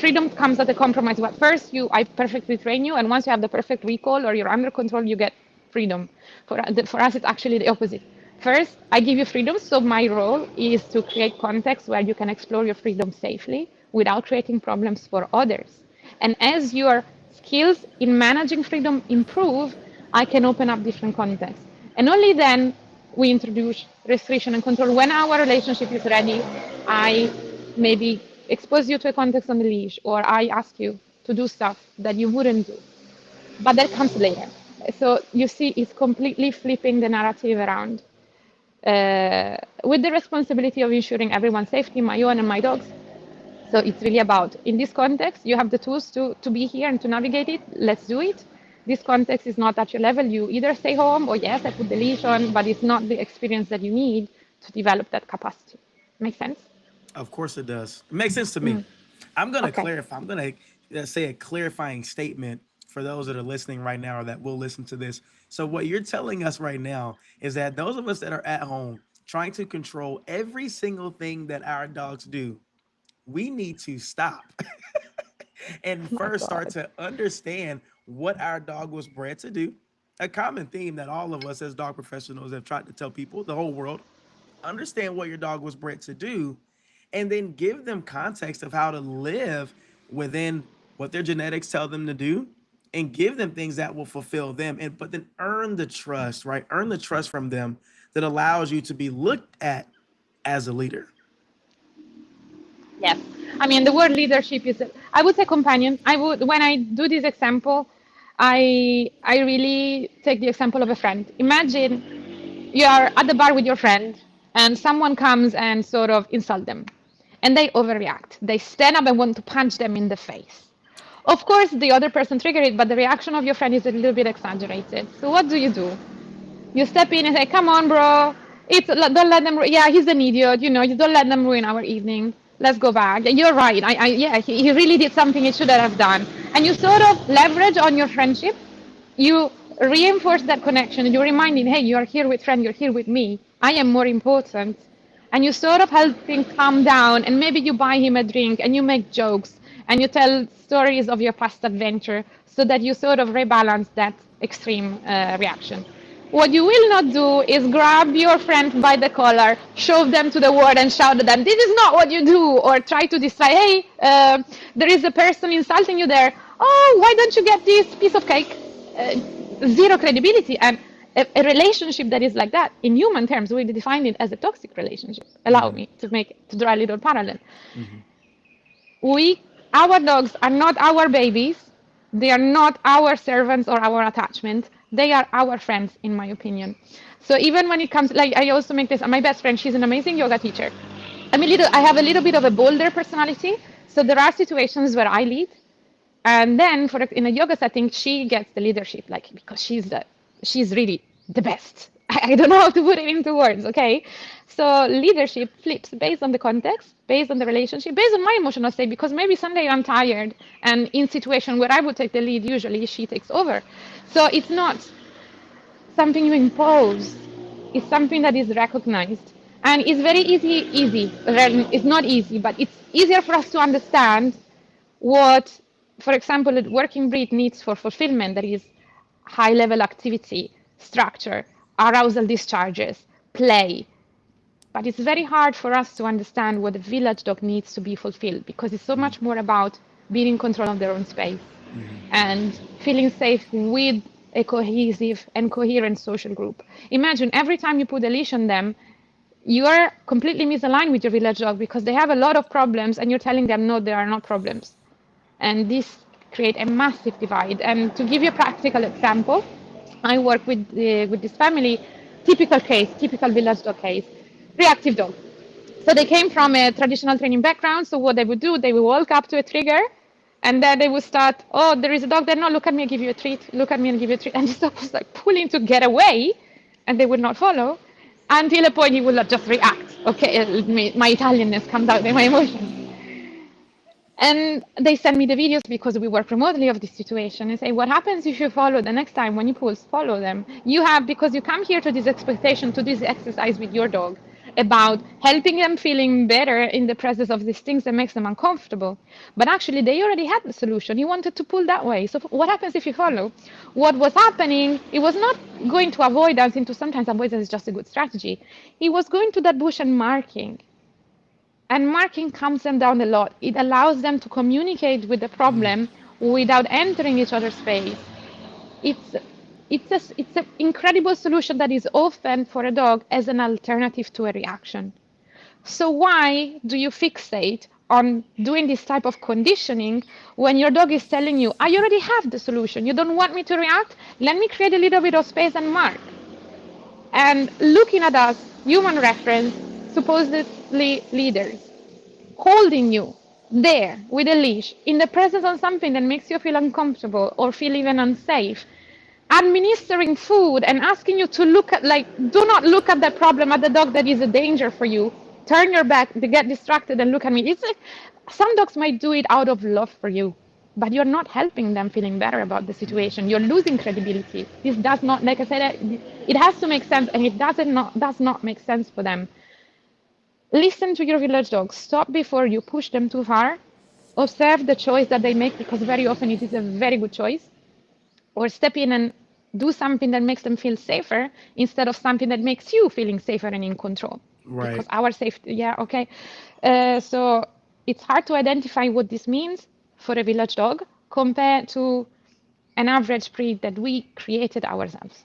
freedom comes at a compromise. But first, I perfectly train you, and once you have the perfect recall or you're under control, you get freedom. For us, it's actually the opposite. First, I give you freedom, so my role is to create context where you can explore your freedom safely without creating problems for others. And as your skills in managing freedom improve, I can open up different contexts. And only then we introduce restriction and control. When our relationship is ready, I maybe expose you to a context on the leash, or I ask you to do stuff that you wouldn't do. But that comes later. So you see, it's completely flipping the narrative around. With the responsibility of ensuring everyone's safety, my own and my dog's. So it's really about, in this context, you have the tools to be here and to navigate it. Let's do it. This context is not at your level. You either stay home or yes, I put the leash on, but it's not the experience that you need to develop that capacity. Make sense? Of course it does. It makes sense to me. I'm going to Okay. clarify. I'm going to say a clarifying statement for those that are listening right now or that will listen to this. So what you're telling us right now is that those of us that are at home trying to control every single thing that our dogs do, we need to stop and My first start God. to understand what our dog was bred to do. A common theme that all of us as dog professionals have tried to tell people, the whole world, understand what your dog was bred to do, and then give them context of how to live within what their genetics tell them to do, and give them things that will fulfill them, and but then earn the trust, right? Earn the trust from them that allows you to be looked at as a leader. Yes. I mean, the word leadership is, I would say companion. When I do this example, I really take the example of a friend. Imagine you are at the bar with your friend and someone comes and sort of insult them and they overreact. They stand up and want to punch them in the face. Of course, the other person triggered it, but the reaction of your friend is a little bit exaggerated. So what do? You step in and say, "Come on, bro. Don't let them. Yeah, he's an idiot. You don't let them ruin our evening. Let's go back. You're right. Yeah, he really did something he shouldn't have done." And you sort of leverage on your friendship. You reinforce that connection. You're reminding, "Hey, you are here with friend. You're here with me. I am more important." And you sort of help him calm down. And maybe you buy him a drink and you make jokes and you tell stories of your past adventure so that you sort of rebalance that extreme reaction. What you will not do is grab your friend by the collar, shove them to the wall, and shout at them, "This is not what you do," or try to decide, "Hey, there is a person insulting you there. Oh, why don't you get this piece of cake?" Zero credibility. And a relationship that is like that, in human terms, we define it as a toxic relationship. Allow me to draw a little parallel. Our dogs are not our babies. They are not our servants or our attachment. They are our friends, in my opinion. So even when it comes, like, I also make this, my best friend, she's an amazing yoga teacher. I have a little bit of a bolder personality. So there are situations where I lead. And then in a yoga setting, she gets the leadership, like, because she's really the best. I don't know how to put it into words, okay? So leadership flips based on the context, based on the relationship, based on my emotional state, because maybe someday I'm tired and in situation where I would take the lead, usually she takes over. So it's not something you impose. It's something that is recognized. And it's very easy. It's not easy, but it's easier for us to understand what, for example, a working breed needs for fulfillment. That is high level activity, structure, arousal discharges, play. But it's very hard for us to understand what a village dog needs to be fulfilled because it's so much more about being in control of their own space and feeling safe with a cohesive and coherent social group. Imagine every time you put a leash on them, you are completely misaligned with your village dog because they have a lot of problems and you're telling them, no, there are not problems. And this creates a massive divide. And to give you a practical example, I work with this family, typical village dog case, reactive dog. So they came from a traditional training background. So what they would do, they would walk up to a trigger, And then they would start, oh, there is a dog there. No, look at me, I'll give you a treat. Look at me and give you a treat. And this dog was like pulling to get away, and they would not follow until a point he would just react. Okay, my Italianness comes out in my emotions. And they send me the videos because we work remotely of this situation and say, what happens if you follow the next time when you pulse, follow them. You have, because you come here to this expectation, to this exercise with your dog about helping them feeling better in the presence of these things that makes them uncomfortable. But actually they already had the solution. You wanted to pull that way. So what happens if you follow? What was happening, it was not going to avoidance into sometimes avoidance is just a good strategy. He was going to that bush and marking. And marking calms them down a lot. It allows them to communicate with the problem without entering each other's space. It's an incredible solution that is often for a dog as an alternative to a reaction. So why do you fixate on doing this type of conditioning when your dog is telling you, I already have the solution. You don't want me to react? Let me create a little bit of space and mark. And looking at us, human reference, supposedly leaders, holding you there with a leash in the presence of something that makes you feel uncomfortable or feel even unsafe, administering food and asking you to look at, like, do not look at the problem, at the dog that is a danger for you. Turn your back, they get distracted and look at me. It's like, some dogs might do it out of love for you, but you're not helping them feeling better about the situation. You're losing credibility. This does not, like I said, it has to make sense, and it does not make sense for them. Listen to your village dog. Stop before you push them too far. Observe the choice that they make, because very often it is a very good choice. Or step in and do something that makes them feel safer instead of something that makes you feeling safer and in control. Right. Because our safety, yeah, okay. So it's hard to identify what this means for a village dog compared to an average breed that we created ourselves.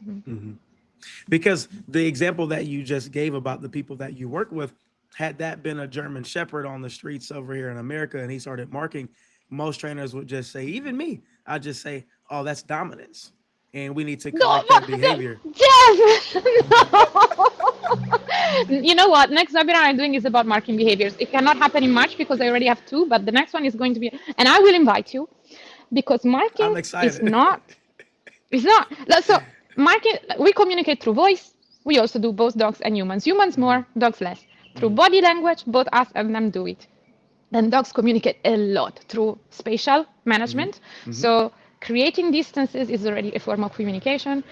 Because the example that you just gave about the people that you work with, had that been a German Shepherd on the streets over here in America and he started marking, most trainers would just say, even me, I'd just say, oh, that's dominance. And we need to correct that behavior. Jeff, no. You know what? Next webinar I'm doing is about marking behaviors. It cannot happen in March because I already have 2, but the next one is going to be, and I will invite you, because marking is not, it's not. So marking, we communicate through voice. We also do both dogs and humans. Humans more, dogs less. Through body language, both us and them do it. Then dogs communicate a lot through spatial management. So creating distances is already a form of communication.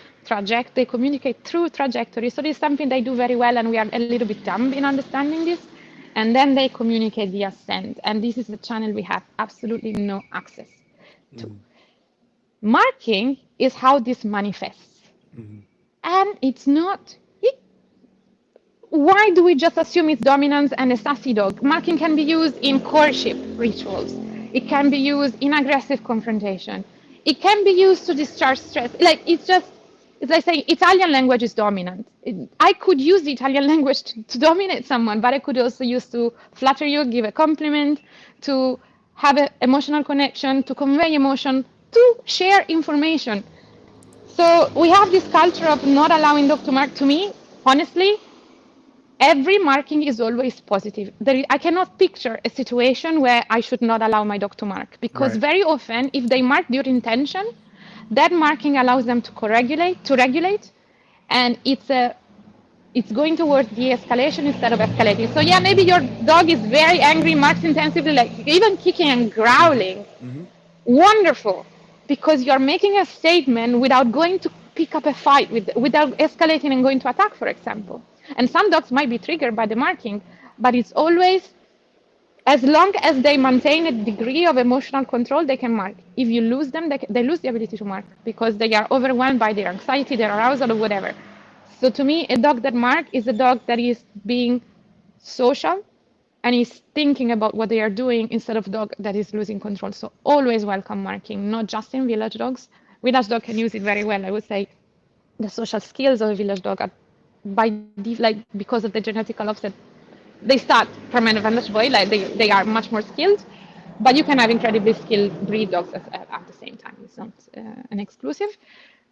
They communicate through trajectory. So this is something they do very well, and we are a little bit dumb in understanding this. And then they communicate the ascent. And this is the channel we have absolutely no access to. Marking is how this manifests. And it's not, why do we just assume it's dominance and a sassy dog? Marking can be used in courtship rituals. It can be used in aggressive confrontation. It can be used to discharge stress. Like, it's like saying Italian language is dominant. I could use the Italian language to dominate someone, but I could also use to flatter you, give a compliment, to have an emotional connection, to convey emotion, to share information. So we have this culture of not allowing dog to mark. To me, honestly, every marking is always positive. I cannot picture a situation where I should not allow my dog to mark, because very often, if they mark your intention, that marking allows them to regulate, and it's going towards de-escalation instead of escalating. So yeah, maybe your dog is very angry, marks intensively, like even kicking and growling. Wonderful, because you're making a statement without going to pick up a fight, without escalating and going to attack, for example. And some dogs might be triggered by the marking, but it's always, as long as they maintain a degree of emotional control, they can mark. If you lose them, they lose the ability to mark because they are overwhelmed by their anxiety, their arousal, or whatever. So to me, a dog that marks is a dog that is being social and is thinking about what they are doing instead of a dog that is losing control. So always welcome marking, not just in village dogs. Village dog can use it very well. I would say the social skills of a village dog are because of the genetical offset, they start from an advantage boy, like they are much more skilled, but you can have incredibly skilled breed dogs at the same time. It's not an exclusive.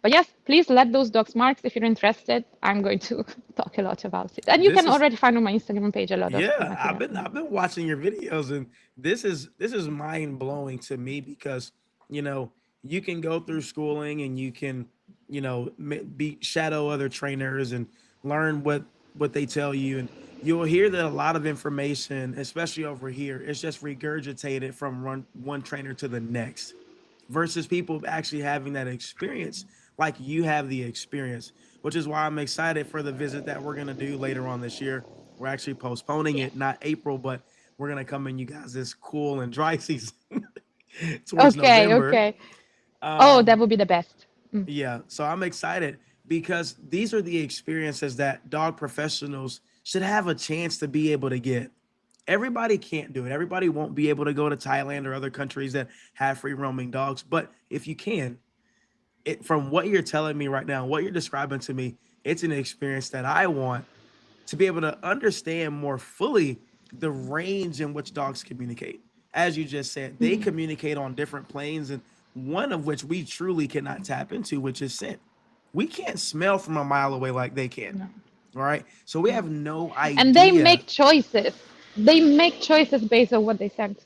But yes, please let those dogs marks if you're interested. I'm going to talk a lot about it. And you This can is already find on my Instagram page a lot of Yeah, I've material. been I've been watching your videos, and this is mind blowing to me because you know you can go through schooling and you can be shadow other trainers and learn what they tell you, and you'll hear that a lot of information, especially over here, is just regurgitated from one trainer to the next versus people actually having that experience like you have the experience, which is why I'm excited for the visit that we're going to do later on this year. We're actually postponing Yes. it, not April, but we're going to come in you guys this cool and dry season towards Okay, November. okay. Oh, that Um, would be the best. Mm. yeah, so I'm excited because these are the experiences that dog professionals should have a chance to be able to get. Everybody can't do it. Everybody won't be able to go to Thailand or other countries that have free roaming dogs. But if you can, from what you're telling me right now, what you're describing to me, it's an experience that I want to be able to understand more fully the range in which dogs communicate. As you just said, they Mhm. communicate on different planes, and one of which we truly cannot tap into, which is scent. We can't smell from a mile away like they can. No, All right. So we no. have no And they idea. make choices. They make choices based on what they sent.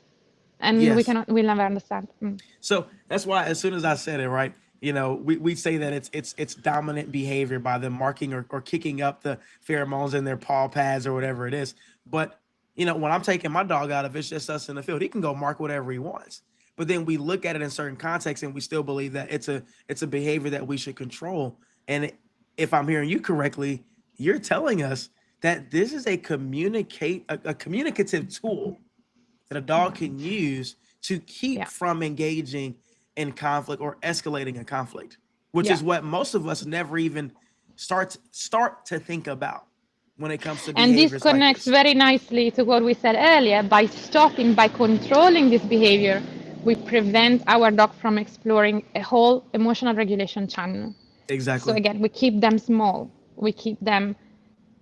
And Yes. we'll never understand. Mm. So that's why as soon as I said it, right, we say that it's dominant behavior by them marking or kicking up the pheromones in their paw pads or whatever it is. But when I'm taking my dog out, if it's just us in the field, he can go mark whatever he wants. But then we look at it in certain contexts and we still believe that it's a behavior that we should control. And if I'm hearing you correctly, you're telling us that this is a communicative tool that a dog can use to keep Yeah. from engaging in conflict or escalating a conflict, which Yeah. is what most of us never even start to think about when it comes to And this behaviors like connects this. very nicely to what we said earlier. By stopping, by controlling this behavior, we prevent our dog from exploring a whole emotional regulation channel. So Exactly. again, we keep them small, we keep them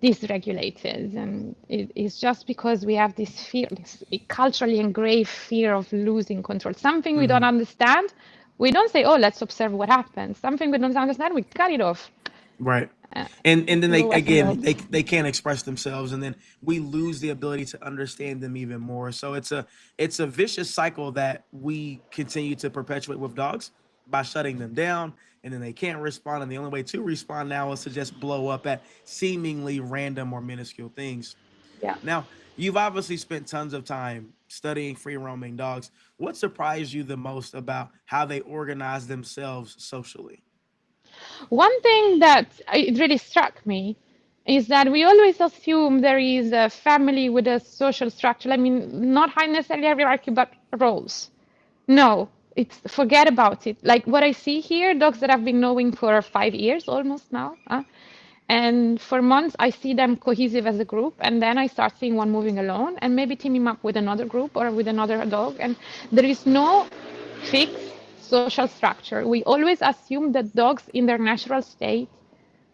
dysregulated, and it's just because we have this fear, this culturally engraved fear of losing control, something we don't Hmm. understand. We don't say, oh, let's observe what happens. Something we don't understand, we cut it off. Right. uh, And then they Go less again involved. they can't express themselves, and then we lose the ability to understand them even more. So it's a vicious cycle that we continue to perpetuate with dogs by shutting them down, and then they can't respond, and the only way to respond now is to just blow up at seemingly random or minuscule things. Yeah. Now, you've obviously spent tons of time studying free roaming dogs. What surprised you the most about how they organize themselves socially? One thing that it really struck me is that we always assume there is a family with a social structure. I mean, not high necessarily hierarchy, but roles. No, it's forget about it. Like what I see here, dogs that I've been knowing for 5 years almost now. And for months, I see them cohesive as a group, and then I start seeing one moving alone, and maybe teaming up with another group or with another dog. And there is no fixed social structure. We always assume that dogs in their natural state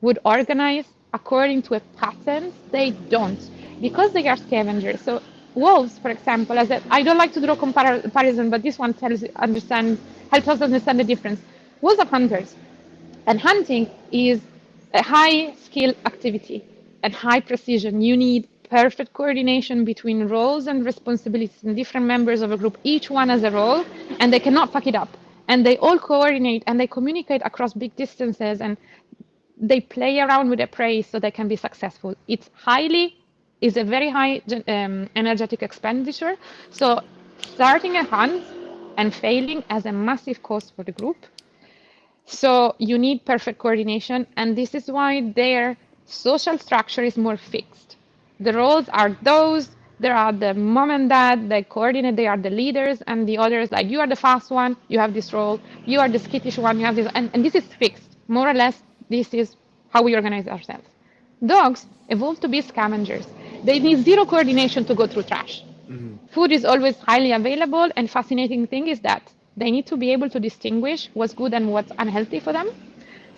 would organize according to a pattern. They don't, because they are scavengers. So wolves, for example, as I don't like to draw comparison, but this one helps us understand the difference. Wolves are hunters, and hunting is a high skill activity and high precision. You need perfect coordination between roles and responsibilities and different members of a group. Each one has a role, and they cannot fuck it up. And they all coordinate and they communicate across big distances, and they play around with their prey so they can be successful. Is a very high energetic expenditure. So starting a hunt and failing has a massive cost for the group. So you need perfect coordination, and this is why their social structure is more fixed. The roles are those. There are the mom and dad, they coordinate, they are the leaders, and the others, like you are the fast one, you have this role, you are the skittish one, you have this, and this is fixed. More or less, this is how we organize ourselves. Dogs evolved to be scavengers. They need zero coordination to go through trash. Hmm. Food is always highly available, and fascinating thing is that they need to be able to distinguish what's good and what's unhealthy for them.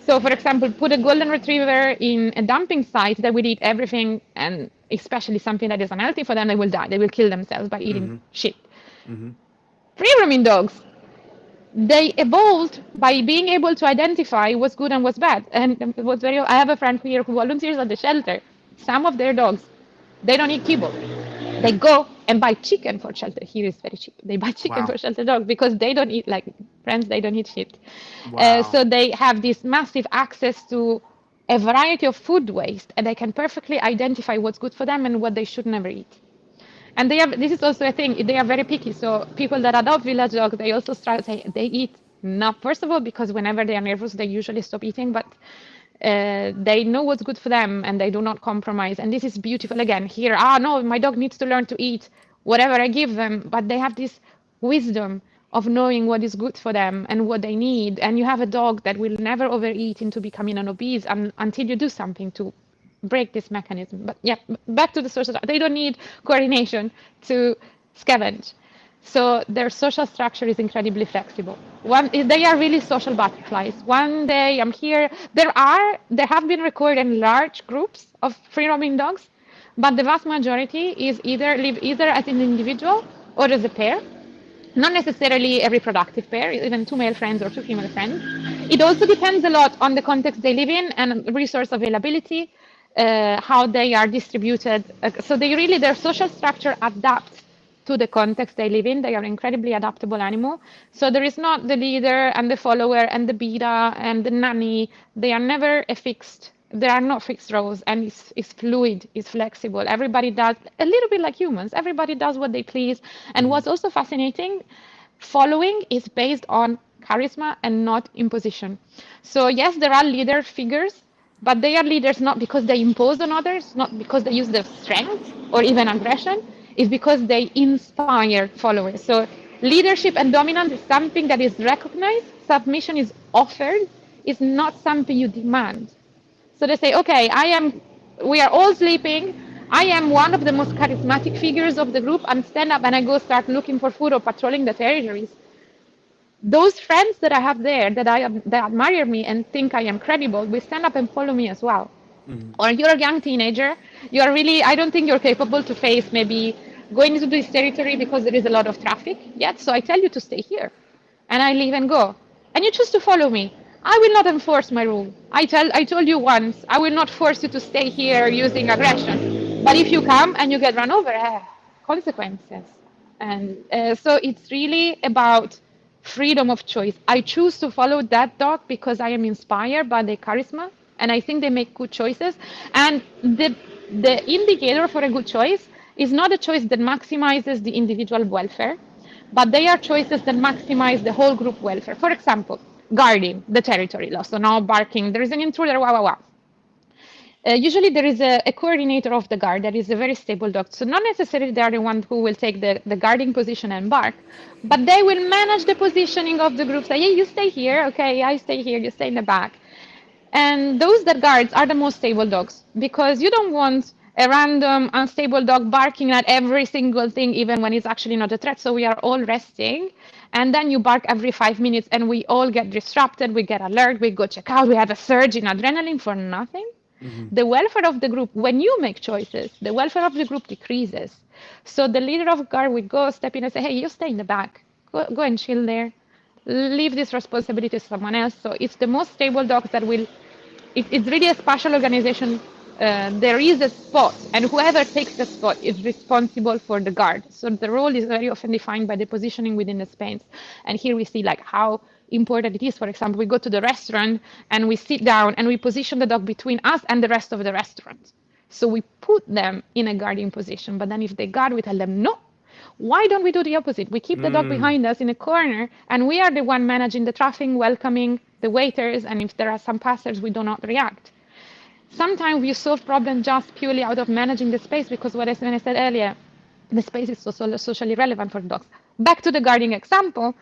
So, for example, put a golden retriever in a dumping site that will eat everything, and especially something that is unhealthy for them, they will die. They will kill themselves by eating Hmm. shit. Hmm. Free roaming dogs, they evolved by being able to identify what's good and what's bad. And I have a friend here who volunteers at the shelter. Some of their dogs, they don't eat kibble. They go and buy chicken for shelter. Here is very cheap. They buy chicken Wow. for shelter dogs because they don't eat, like friends, they don't eat shit. Wow. So they have this massive access to a variety of food waste, and they can perfectly identify what's good for them and what they should never eat. And they have, this is also a thing, they are very picky. So people that adopt village dogs, they also start say they eat not, first of all, because whenever they are nervous, they usually stop eating, but they know what's good for them and they do not compromise. And this is beautiful again here. No, my dog needs to learn to eat whatever I give them, but they have this wisdom of knowing what is good for them and what they need. And you have a dog that will never overeat into becoming an obese until you do something to break this mechanism. But yeah, back to the social, they don't need coordination to scavenge. So their social structure is incredibly flexible. They are really social butterflies. One day I'm here. There have been recorded large groups of free roaming dogs, but the vast majority is live either as an individual or as a pair. Not necessarily a reproductive pair, even two male friends or two female friends. It also depends a lot on the context they live in and resource availability, how they are distributed. So their social structure adapts to the context they live in. They are incredibly adaptable animal. So there is not the leader and the follower and the beta and the nanny. They are never there are not fixed roles, and it's fluid, it's flexible. Everybody does a little bit like humans. Everybody does what they please. And what's also fascinating, following is based on charisma and not imposition. So yes, there are leader figures, but they are leaders not because they impose on others, not because they use their strength or even aggression. It's because they inspire followers. So leadership and dominance is something that is recognized. Submission is offered. It's not something you demand. So they say, okay, we are all sleeping. I am one of the most charismatic figures of the group, and stand up and I go start looking for food or patrolling the territories. Those friends that I have there that admire me and think I am credible will stand up and follow me as well. Or you're a young teenager, I don't think you're capable to face maybe going into this territory because there is a lot of traffic yet. So I tell you to stay here and I leave and go. And you choose to follow me. I will not enforce my rule. I told you once, I will not force you to stay here using aggression. But if you come and you get run over, consequences. And so it's really about freedom of choice. I choose to follow that dog because I am inspired by their charisma, and I think they make good choices. And the indicator for a good choice is not a choice that maximizes the individual welfare, but they are choices that maximize the whole group welfare. For example, guarding the territory loss. So now barking, there is an intruder, wah, wah, wah. Usually there is a coordinator of the guard that is a very stable dog. So not necessarily they are the one who will take the guarding position and bark, but they will manage the positioning of the group. Say, hey, you stay here. Okay, I stay here. You stay in the back. And those that guards are the most stable dogs, because you don't want a random unstable dog barking at every single thing, even when it's actually not a threat. So we are all resting. And then you bark every 5 minutes and we all get disrupted. We get alert. We go check out. We have a surge in adrenaline for nothing. The welfare of the group, when you make choices, the welfare of the group decreases. So the leader of guard will go step in and say, hey, you stay in the back. Go and chill there. Leave this responsibility to someone else. So it's the most stable dogs that will, it's really a special organization. There is a spot, and whoever takes the spot is responsible for the guard. So the role is very often defined by the positioning within the space. And here we see like how important it is. For example, we go to the restaurant and we sit down and we position the dog between us and the rest of the restaurant. So we put them in a guarding position, but then if they guard, we tell them, no, why don't we do the opposite? We keep the dog behind us in a corner, and we are the one managing the traffic, welcoming the waiters, and if there are some passers, we do not react. Sometimes we solve problems just purely out of managing the space, because when I said earlier, the space is socially relevant for dogs. Back to the guarding example,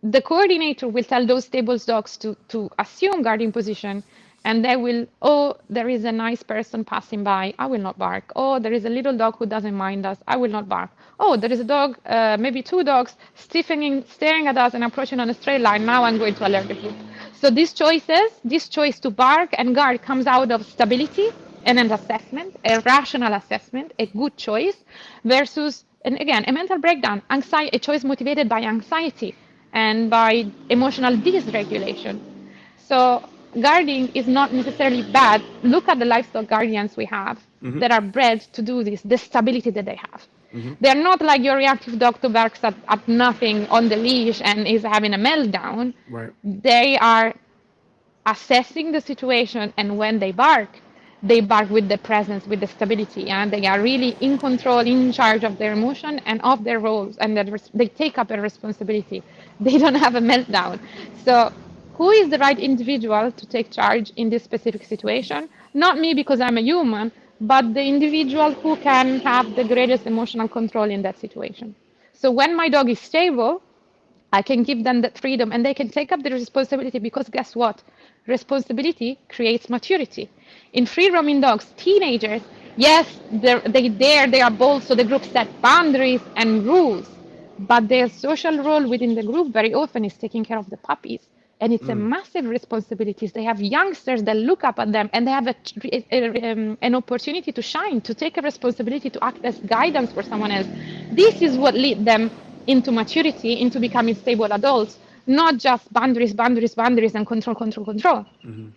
the coordinator will tell those stable dogs to assume guarding position, and they will, oh, there is a nice person passing by, I will not bark. Oh, there is a little dog who doesn't mind us, I will not bark. Oh, there is a dog, maybe two dogs, staring at us and approaching on a straight line, now I'm going to alert the group. So this choice to bark and guard comes out of stability and an assessment, a rational assessment, a good choice, versus, and again, a mental breakdown, anxiety, a choice motivated by anxiety. and by emotional dysregulation. So guarding is not necessarily bad. Look at the livestock guardians we have Mm-hmm. that are bred to do this, the stability that they have. Mm-hmm. They're not like your reactive dog who barks at nothing on the leash and is having a meltdown. Right. They are assessing the situation, and when they bark with the presence, with the stability, and they are really in control, in charge of their emotion and of their roles, and they take up a responsibility. They don't have a meltdown. So who is the right individual to take charge in this specific situation? Not me, because I'm a human, but the individual who can have the greatest emotional control in that situation. So when my dog is stable, I can give them that freedom and they can take up the responsibility, because guess what? Responsibility creates maturity. In free roaming dogs, teenagers, yes, they are bold, so the group set boundaries and rules, but their social role within the group very often is taking care of the puppies. And it's a Mm. massive responsibility. They have youngsters that look up at them, and they have an opportunity to shine, to take a responsibility, to act as guidance for someone else. This is what lead them into maturity, into becoming stable adults, not just boundaries, boundaries, boundaries, and control, control, control. Mm-hmm.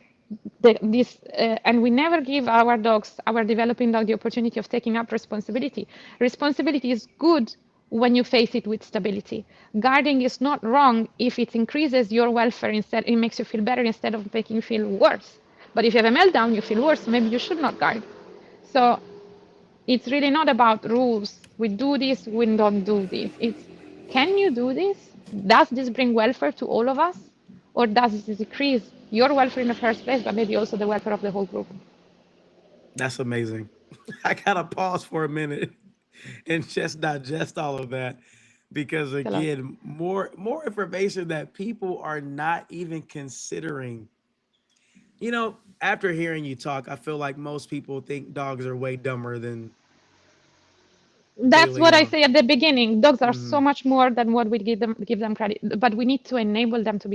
And we never give our dogs, our developing dog, the opportunity of taking up responsibility. Responsibility is good when you face it with stability. Guarding is not wrong if it increases your welfare, instead it makes you feel better instead of making you feel worse. But if you have a meltdown, you feel worse, maybe you should not guard. So it's really not about rules. We do this, we don't do this. It's, can you do this? Does this bring welfare to all of us? Or does this decrease your welfare in the first place, but maybe also the welfare of the whole group? That's amazing. I gotta pause for a minute and just digest all of that, because It's a lot. again, more information that people are not even considering. After hearing you talk, I feel like most people think dogs are way dumber than they That's really what I are. say at the beginning. Dogs are Hmm. so much more than what we give them credit, but we need to enable them to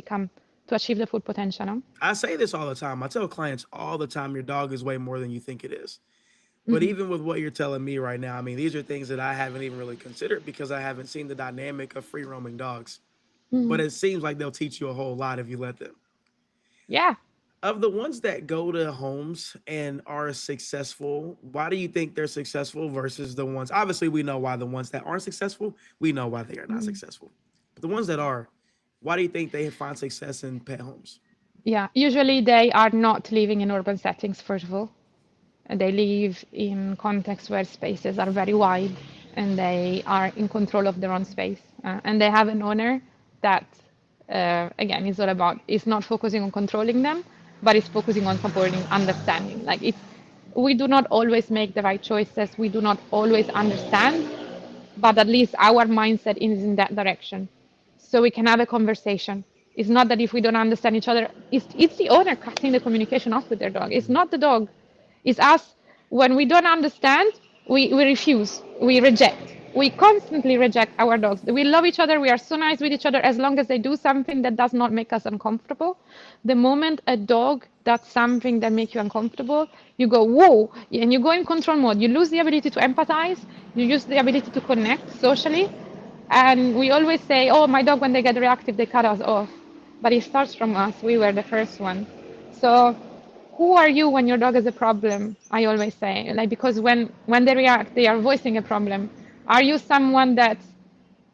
achieve the full potential. No? I say this all the time. I tell clients all the time, your dog is way more than you think it is. But Hmm. even with what you're telling me right now, I mean, these are things that I haven't even really considered because I haven't seen the dynamic of free roaming dogs. But Hmm. it seems like they'll teach you a whole lot if you let them. Yeah. Of the ones that go to homes and are successful, why do you think they're successful versus the ones? Obviously, we know why the ones that aren't successful, we know why they are not Hmm. successful. But the ones that are, why do you think they find success in pet homes? Yeah. Usually they are not living in urban settings, first of all. They live in contexts where spaces are very wide and they are in control of their own space. And they have an owner that, again, is all about, is not focusing on controlling them, but is focusing on supporting, understanding. Like we do not always make the right choices. We do not always understand, but at least our mindset is in that direction. So we can have a conversation. It's not that if we don't understand each other, it's the owner cutting the communication off with their dog. It's not the dog. It's us. When we don't understand, we refuse, we reject. We constantly reject our dogs. We love each other. We are so nice with each other as long as they do something that does not make us uncomfortable. The moment a dog does something that makes you uncomfortable, you go, whoa, and you go in control mode. You lose the ability to empathize. You lose the ability to connect socially. And we always say, oh, my dog, when they get reactive, they cut us off. But it starts from us. We were the first one. So who are you when your dog has a problem? I always say, like, because when they react, they are voicing a problem. Are you someone that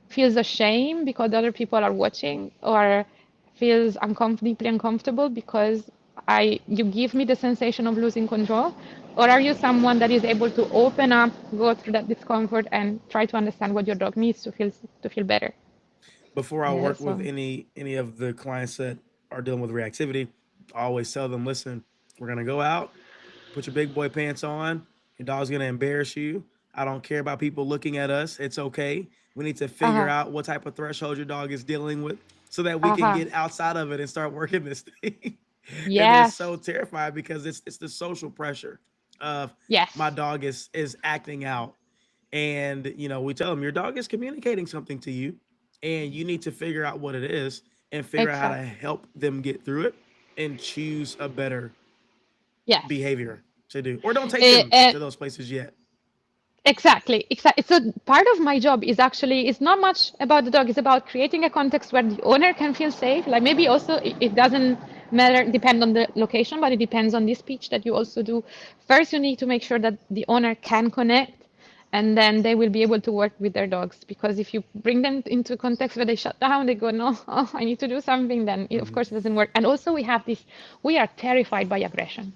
feels ashamed because other people are watching, or feels deeply uncomfortable because I you give me the sensation of losing control? Or are you someone that is able to open up, go through that discomfort, and try to understand what your dog needs to feel better? Before I work with So any of the clients that are dealing with reactivity, I always tell them, listen, we're gonna go out, put your big boy pants on. Your dog's gonna embarrass you. I don't care about people looking at us. It's okay. We need to figure aha, out what type of threshold your dog is dealing with so that we can aha, get outside of it and start working this thing. And they're yes, so terrified because it's the social pressure of my yes, dog is acting out. And we tell them your dog is communicating something to you and you need to figure out what it is and figure out how to exactly, help them get through it and choose a better yes. behavior to do, or don't take Eh, them eh, to those places yet. Exactly, exactly. So part of my job is actually, it's not much about the dog. It's about creating a context where the owner can feel safe. Like maybe also it doesn't matter, depend on the location, but it depends on this speech that you also do. First, you need to make sure that the owner can connect, and then they will be able to work with their dogs. Because if you bring them into a context where they shut down, they go, no, oh, I need to do something, then it, of course it doesn't work. And also we have this, we are terrified by aggression.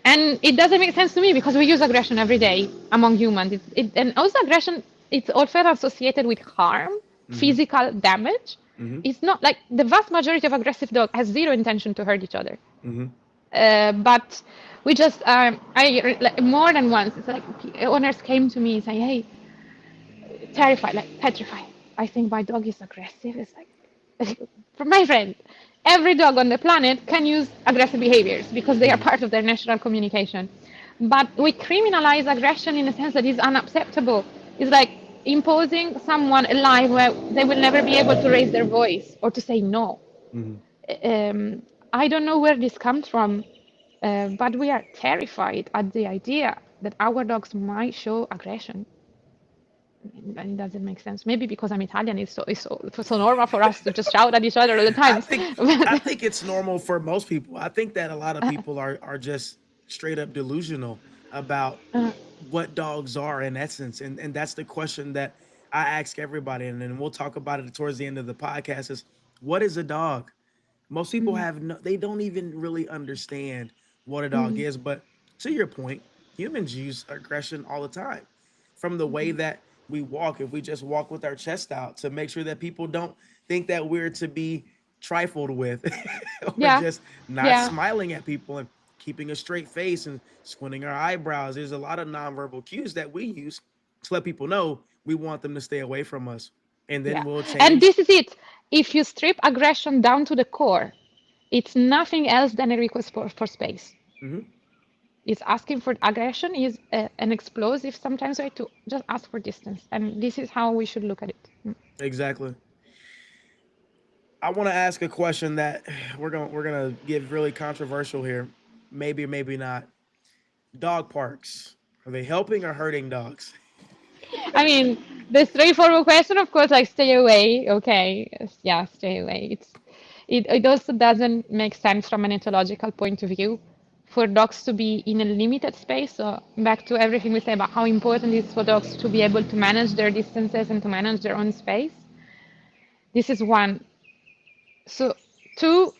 And it doesn't make sense to me because we use aggression every day among humans. And also aggression, it's often associated with harm, physical damage. It's not like the vast majority of aggressive dogs has zero intention to hurt each other. But we just, like, more than once, it's like owners came to me and say, hey, terrified, like petrified. I think my dog is aggressive. It's like, for my friend, every dog on the planet can use aggressive behaviors because they are part of their natural communication. But we criminalize aggression in a sense that is unacceptable. It's like imposing someone a life where they will never be able to raise their voice or to say no. I don't know where this comes from, but we are terrified at the idea that our dogs might show aggression. And it doesn't make sense. Maybe because I'm Italian, it's so normal for us to just shout at each other all the time. I think it's normal for most people. I think that a lot of people are just straight up delusional about what dogs are in essence. And that's the question that I ask everybody. And then we'll talk about it towards the end of the podcast is, what is a dog? Most people they don't even really understand what a dog is. But to your point, humans use aggression all the time. From the way that we walk, if we just walk with our chest out to make sure that people don't think that we're to be trifled with, or just not smiling at people and keeping a straight face and squinting our eyebrows. There's a lot of nonverbal cues that we use to let people know we want them to stay away from us. And then we'll change. And this is it. If you strip aggression down to the core, it's nothing else than a request for space. It's asking for aggression is an explosive sometimes way to just ask for distance. And this is how we should look at it. Exactly. I want to ask a question that we're gonna get really controversial here. Maybe, maybe not. Dog parks, are they helping or hurting dogs? I mean, the straightforward question, of course, like stay away. Okay, yeah, stay away. It also doesn't make sense from an ethological point of view for dogs to be in a limited space. So back to everything we say about how important it is for dogs to be able to manage their distances and to manage their own space. This is one. So two,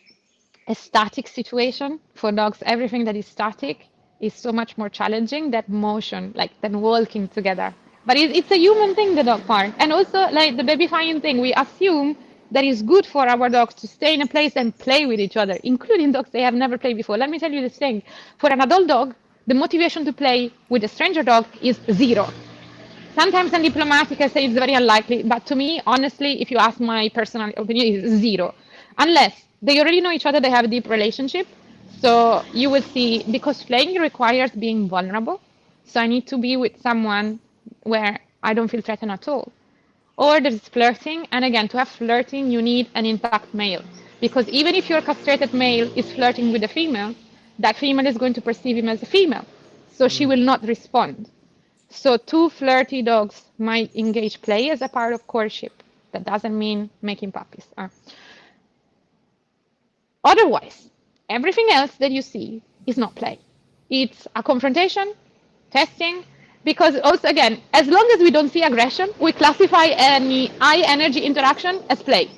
a static situation for dogs, everything that is static is so much more challenging than motion, like than walking together. But it's a human thing, the dog park. And also like the babyfying thing, we assume that is good for our dogs to stay in a place and play with each other, including dogs they have never played before. Let me tell you this thing. For an adult dog, the motivation to play with a stranger dog is zero. Sometimes in diplomatic, I say it's very unlikely, but to me, honestly, if you ask my personal opinion, it's zero. Unless they already know each other, they have a deep relationship. So you will see, because playing requires being vulnerable. So I need to be with someone where I don't feel threatened at all. Or there's flirting, and again, to have flirting, you need an intact male. Because even if your castrated male is flirting with a female, that female is going to perceive him as a female. So she will not respond. So two flirty dogs might engage play as a part of courtship. That doesn't mean making puppies. Otherwise, everything else that you see is not play. It's a confrontation, testing, because also, again, as long as we don't see aggression, we classify any high energy interaction as play.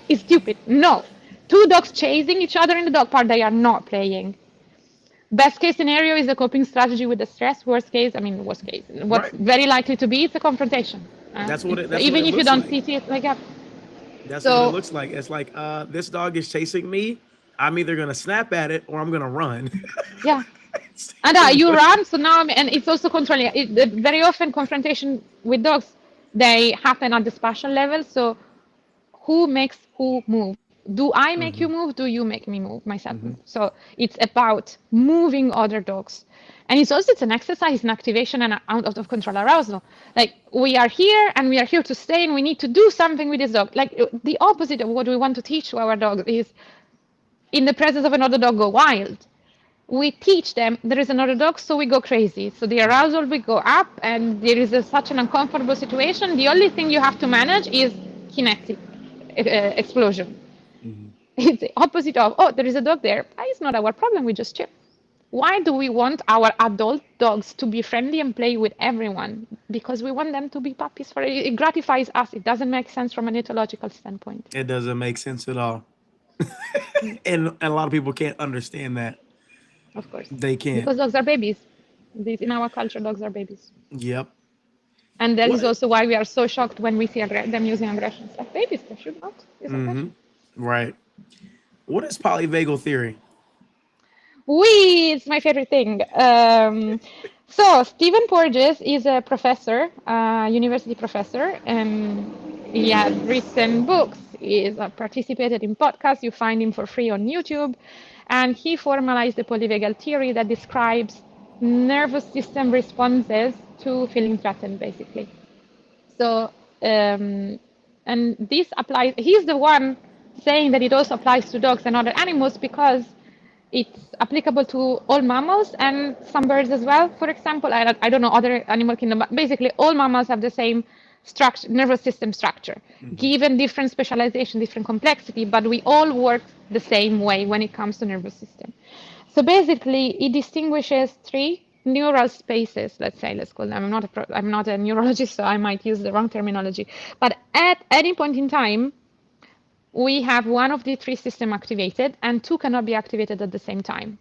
It's stupid. No. Two dogs chasing each other in the dog park, they are not playing. Best case scenario is a coping strategy with the stress. Worst case, what's very likely to be, it's a confrontation. That's what it even what it if you looks don't like. see it like that. That's what it looks like. It's like this dog is chasing me. I'm either gonna snap at it or I'm gonna run. Yeah. And you run, so now, and it's also controlling. Very often confrontation with dogs, they happen at the spatial level. So who makes who move? Do I make you move? Do you make me move, myself move? So it's about moving other dogs. And it's an exercise in activation and out of control arousal. Like we are here and we are here to stay and we need to do something with this dog. Like the opposite of what we want to teach to our dogs is in the presence of another dog, go wild. we teach them there is another dog, so we go crazy. So the arousal will go up, and there is such an uncomfortable situation. The only thing you have to manage is kinetic explosion. Mhm. It's the opposite of, oh, there is a dog there. It's not our problem. We just chill. Why do we want our adult dogs to be friendly and play with everyone? Because we want them to be puppies. For it gratifies us. It doesn't make sense from an ethological standpoint. It doesn't make sense at all. And a lot of people can't understand that. Of course, They can't. because dogs are babies. In our culture, dogs are babies. Yep. And that is What? also why we are so shocked when we see them using aggression. Like babies, they should not use aggression. Right. What is polyvagal theory? Wee, it's my favorite thing. So Stephen Porges is a professor, university professor, and he has written books. He's participated in podcasts. You find him for free on YouTube, and he formalized the polyvagal theory that describes nervous system responses to feeling threatened, basically. So, and this applies. He's the one saying that it also applies to dogs and other animals because it's applicable to all mammals and some birds as well. For example, I don't know other animal kingdom, but basically all mammals have the same structure, nervous system structure, given different specialization, different complexity, but we all work the same way when it comes to nervous system. So basically, it distinguishes three neural spaces. Let's call them. I'm not a neurologist, so I might use the wrong terminology. But at any point in time, we have one of the three systems activated, and two cannot be activated at the same time.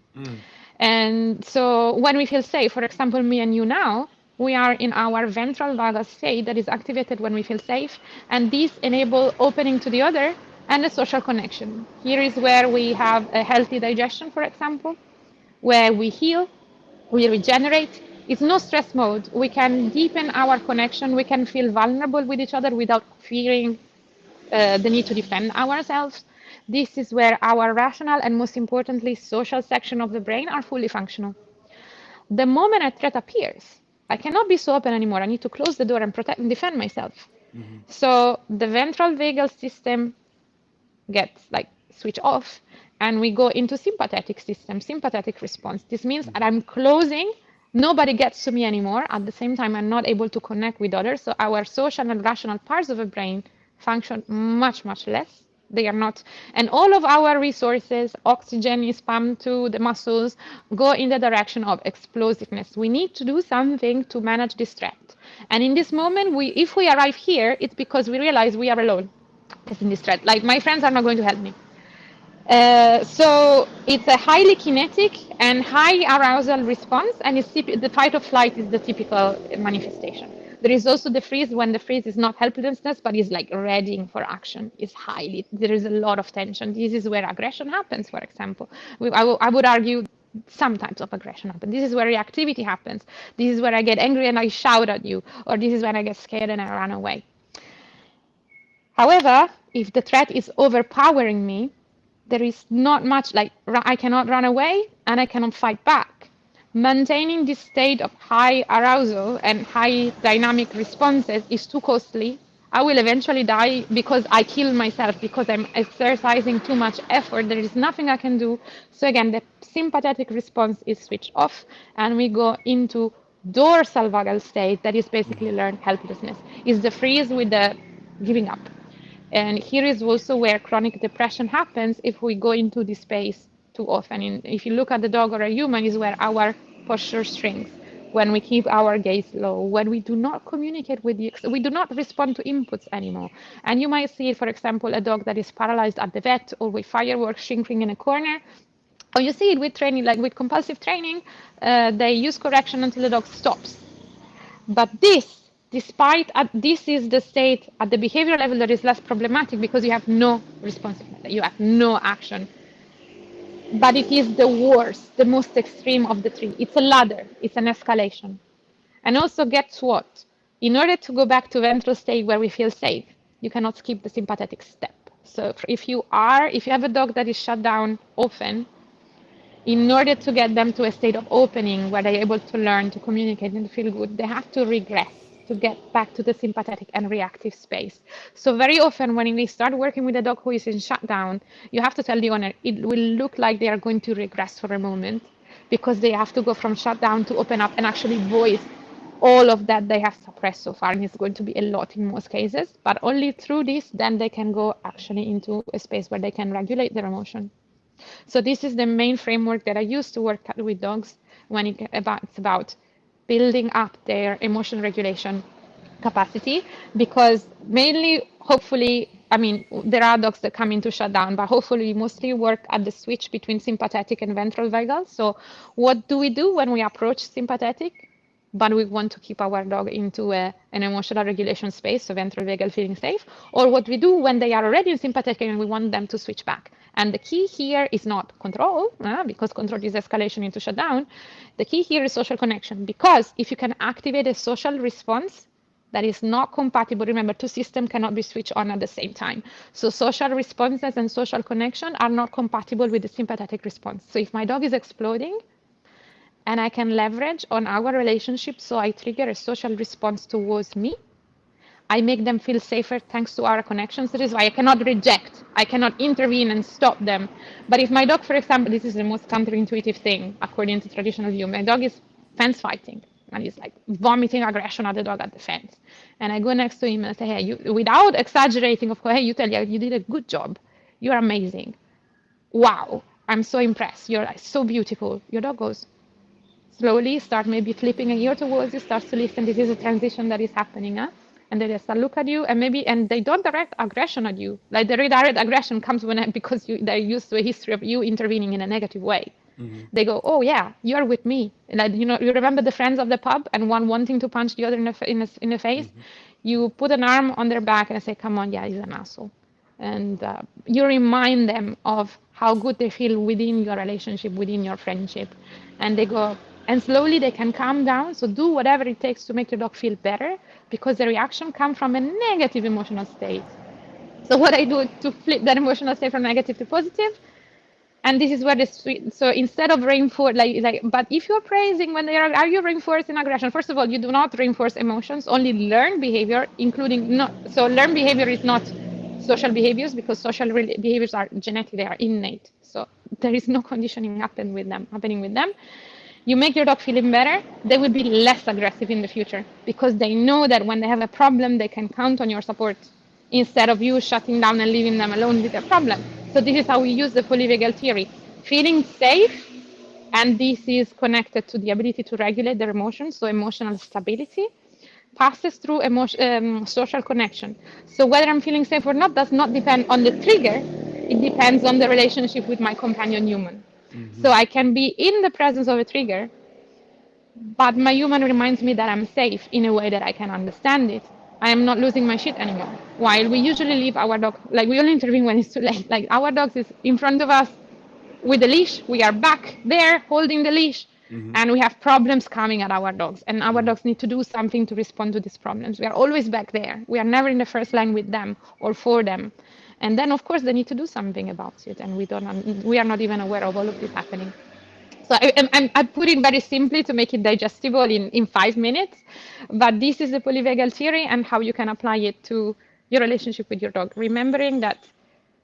And so when we feel safe, for example, me and you now, we are in our ventral vagal state that is activated when we feel safe, and these enable opening to the other and a social connection. Here is where we have a healthy digestion, for example, where we heal, we regenerate. It's no stress mode. We can deepen our connection. We can feel vulnerable with each other without fearing the need to defend ourselves. This is where our rational and most importantly, social section of the brain are fully functional. The moment a threat appears, I cannot be so open anymore. I need to close the door and protect and defend myself. So the ventral vagal system gets like switch off and we go into sympathetic system, sympathetic response. This means that I'm closing, nobody gets to me anymore. At the same time, I'm not able to connect with others. So our social and rational parts of the brain function much, much less. They are not, and all of our resources, oxygen is pumped to the muscles, go in the direction of explosiveness. We need to do something to manage this threat. And in this moment, if we arrive here, it's because we realize we are alone in this threat. Like my friends are not going to help me. So it's a highly kinetic and high arousal response, and the fight or flight is the typical manifestation. There is also the freeze when the freeze is not helplessness, but is like readying for action. There is a lot of tension. This is where aggression happens, for example. I would argue some types of aggression happen. This is where reactivity happens. This is where I get angry and I shout at you, or this is when I get scared and I run away. However, if the threat is overpowering me, there is not much, like I cannot run away and I cannot fight back. Maintaining this state of high arousal and high dynamic responses is too costly. I will eventually die because I kill myself, because I'm exercising too much effort. There is nothing I can do. So again, the sympathetic response is switched off and we go into dorsal vagal state, that is basically learned helplessness. Is the freeze with the giving up. And here is also where chronic depression happens if we go into this space too often. And if you look at the dog or a human, is where our posture shrinks, when we keep our gaze low, when we do not communicate with we do not respond to inputs anymore. And you might see, for example, a dog that is paralyzed at the vet or with fireworks shrinking in a corner. Or you see it with training, like with compulsive training, they use correction until the dog stops. But despite this is the state at the behavior level that is less problematic because you have no responsibility, you have no action. But it is the worst, the most extreme of the three. It's a ladder, it's an escalation. And also, guess what? In order to go back to ventral state where we feel safe, you cannot skip the sympathetic step. So if you have a dog that is shut down often, in order to get them to a state of opening where they're able to learn, to communicate, and to feel good, they have to regress to get back to the sympathetic and reactive space. So very often when we start working with a dog who is in shutdown, you have to tell the owner, it will look like they are going to regress for a moment, because they have to go from shutdown to open up and actually voice all of that they have suppressed so far. And it's going to be a lot in most cases, but only through this, then they can go actually into a space where they can regulate their emotion. So this is the main framework that I use to work with dogs when it's about building up their emotion regulation capacity, because mainly, hopefully, I mean, there are dogs that come into shutdown, but hopefully mostly work at the switch between sympathetic and ventral vagal. So what do we do when we approach sympathetic, but we want to keep our dog into an emotional regulation space, so ventral vagal feeling safe? Or what we do when they are already in sympathetic and we want them to switch back? And the key here is not control, because control is escalation into shutdown. The key here is social connection, because if you can activate a social response that is not compatible, remember, two systems cannot be switched on at the same time. So social responses and social connection are not compatible with the sympathetic response. So if my dog is exploding, and I can leverage on our relationship, so I trigger a social response towards me, I make them feel safer thanks to our connections. That is why I cannot reject, I cannot intervene and stop them. But if my dog, for example, this is the most counterintuitive thing according to traditional view, my dog is fence fighting and he's like vomiting aggression at the dog at the fence, and I go next to him and say, hey, you, without exaggerating, of course, hey, you tell you, you did a good job, you're amazing, wow, I'm so impressed, you're like so beautiful. Your dog goes, slowly start maybe flipping an ear towards you, starts to listen. This is a transition that is happening, huh? And they start look at you, and maybe, and they don't direct aggression at you. Like the redirect aggression comes when because they're used to a history of you intervening in a negative way. Mm-hmm. They go, oh yeah, you're with me. Like, you know, you remember the friends of the pub, and one wanting to punch the other in the face. Mm-hmm. You put an arm on their back and say, come on, yeah, he's an asshole. And you remind them of how good they feel within your relationship, within your friendship, and they go, and slowly they can calm down. So do whatever it takes to make your dog feel better, because the reaction comes from a negative emotional state. So what I do to flip that emotional state from negative to positive, and this is where the sweet, so instead of reinforce, but if you're praising when they are you reinforcing aggression? First of all, you do not reinforce emotions, only learn behavior, including not, so learn behavior is not social behaviors, because social behaviors are genetic, they are innate. So there is no conditioning happening with them. You make your dog feeling better, they will be less aggressive in the future, because they know that when they have a problem, they can count on your support instead of you shutting down and leaving them alone with their problem. So this is how we use the polyvagal theory. Feeling safe, and this is connected to the ability to regulate their emotions, so emotional stability, passes through social connection. So whether I'm feeling safe or not does not depend on the trigger, it depends on the relationship with my companion human. Mm-hmm. So I can be in the presence of a trigger, but my human reminds me that I'm safe in a way that I can understand it. I am not losing my shit anymore. While we usually leave our dog, like we only intervene when it's too late. Like our dogs is in front of us with the leash, we are back there holding the leash, mm-hmm. and we have problems coming at our dogs, and our mm-hmm. dogs need to do something to respond to these problems. We are always back there. We are never in the first line with them or for them. And then, of course, they need to do something about it, and we are not even aware of all of this happening. So I put it very simply to make it digestible in 5 minutes, but this is the polyvagal theory and how you can apply it to your relationship with your dog, remembering that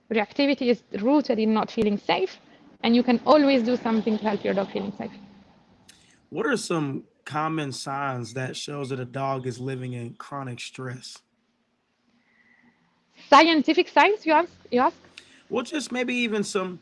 reactivity is rooted in not feeling safe, and you can always do something to help your dog feeling safe. What are some common signs that shows that a dog is living in chronic stress? Scientific signs, you ask? Well, just maybe even some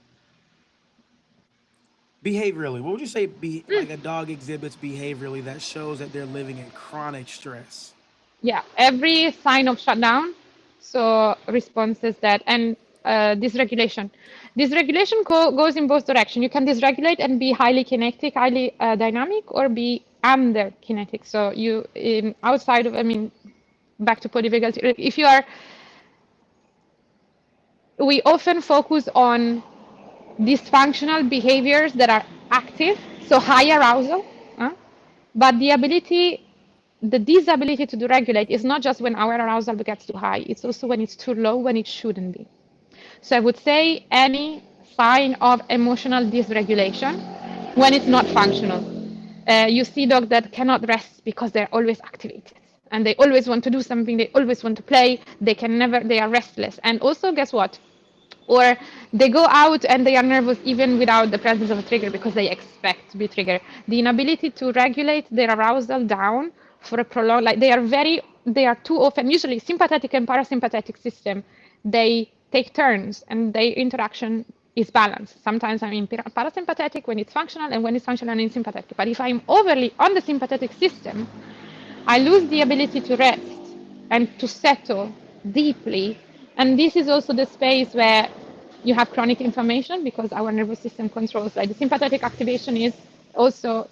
behaviorally. What would you say like a dog exhibits behaviorally that shows that they're living in chronic stress? Yeah, every sign of shutdown, so responses that, and dysregulation. Dysregulation goes in both directions. You can dysregulate and be highly kinetic, highly dynamic, or be under kinetic. So you, outside of, back to polyvagal, if you are, we often focus on dysfunctional behaviors that are active, so high arousal, but the disability to regulate is not just when our arousal gets too high, it's also when it's too low, when it shouldn't be. So I would say any sign of emotional dysregulation when it's not functional. You see dogs that cannot rest because they're always activated and they always want to do something, they always want to play, they are restless. And also, guess what? Or they go out and they are nervous even without the presence of a trigger because they expect to be triggered. The inability to regulate their arousal down for a prolonged, like they are too often, usually sympathetic and parasympathetic system, they take turns and their interaction is balanced. Sometimes I'm in parasympathetic when it's functional, and when it's functional, I'm in sympathetic. But if I'm overly on the sympathetic system, I lose the ability to rest and to settle deeply. And this is also the space where you have chronic inflammation, because our nervous system controls, like the sympathetic activation is also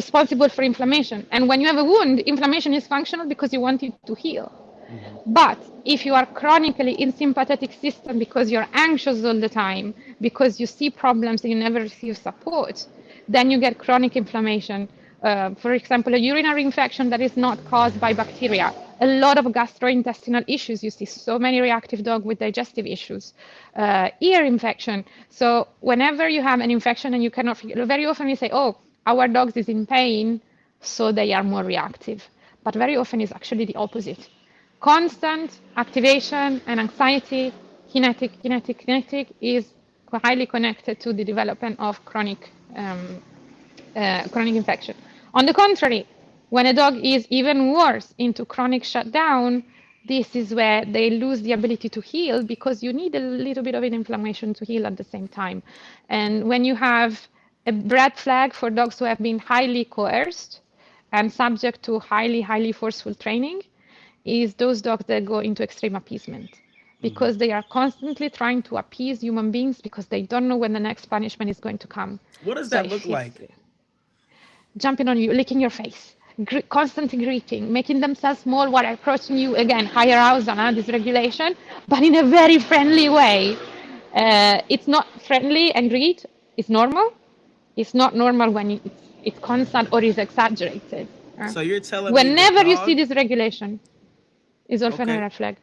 responsible for inflammation. And when you have a wound, inflammation is functional because you want it to heal. But if you are chronically in sympathetic system because you're anxious all the time, because you see problems and you never receive support, then you get chronic inflammation. For example, a urinary infection that is not caused by bacteria. A lot of gastrointestinal issues. You see so many reactive dogs with digestive issues. Ear infection. So whenever you have an infection and you cannot, very often we say, oh, our dogs is in pain, so they are more reactive. But very often it's actually the opposite. Constant activation and anxiety, kinetic, is highly connected to the development of chronic infection. On the contrary, when a dog is even worse into chronic shutdown, this is where they lose the ability to heal, because you need a little bit of an inflammation to heal at the same time. And when you have a red flag for dogs who have been highly coerced and subject to highly forceful training, is those dogs that go into extreme appeasement, because they are constantly trying to appease human beings because they don't know when the next punishment is going to come. What does that look like? Jumping on you, licking your face, constantly greeting, making themselves small while approaching you, again, higher arousal, dysregulation, but in a very friendly way. It's not friendly and greet, it's normal. It's not normal when it's constant or is exaggerated. So you're telling whenever me you see dysregulation, is often a red flag.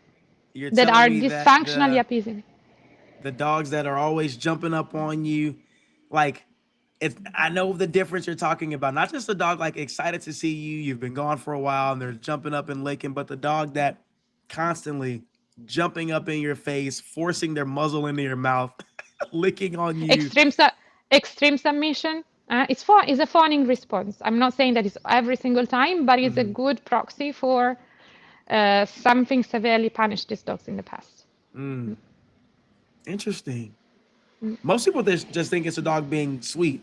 That are dysfunctionally appeasing. The dogs that are always jumping up on you, like, I know the difference you're talking about. Not just a dog like excited to see you, you've been gone for a while and they're jumping up and licking, but the dog that constantly jumping up in your face, forcing their muzzle into your mouth, licking on you. Extreme submission. It's a fawning response. I'm not saying that it's every single time, but it's a good proxy for something severely punished these dogs in the past. Interesting. Most people just think it's a dog being sweet.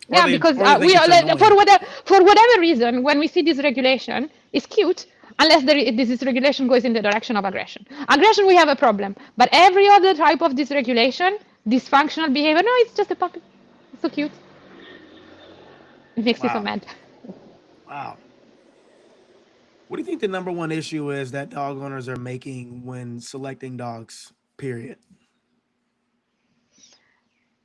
Yeah, because for whatever reason, when we see dysregulation, it's cute, unless this dysregulation goes in the direction of aggression. Aggression, we have a problem. But every other type of dysregulation, dysfunctional behavior, no, it's just a puppy. It's so cute. It makes me so mad. Wow. What do you think the number one issue is that dog owners are making when selecting dogs, period?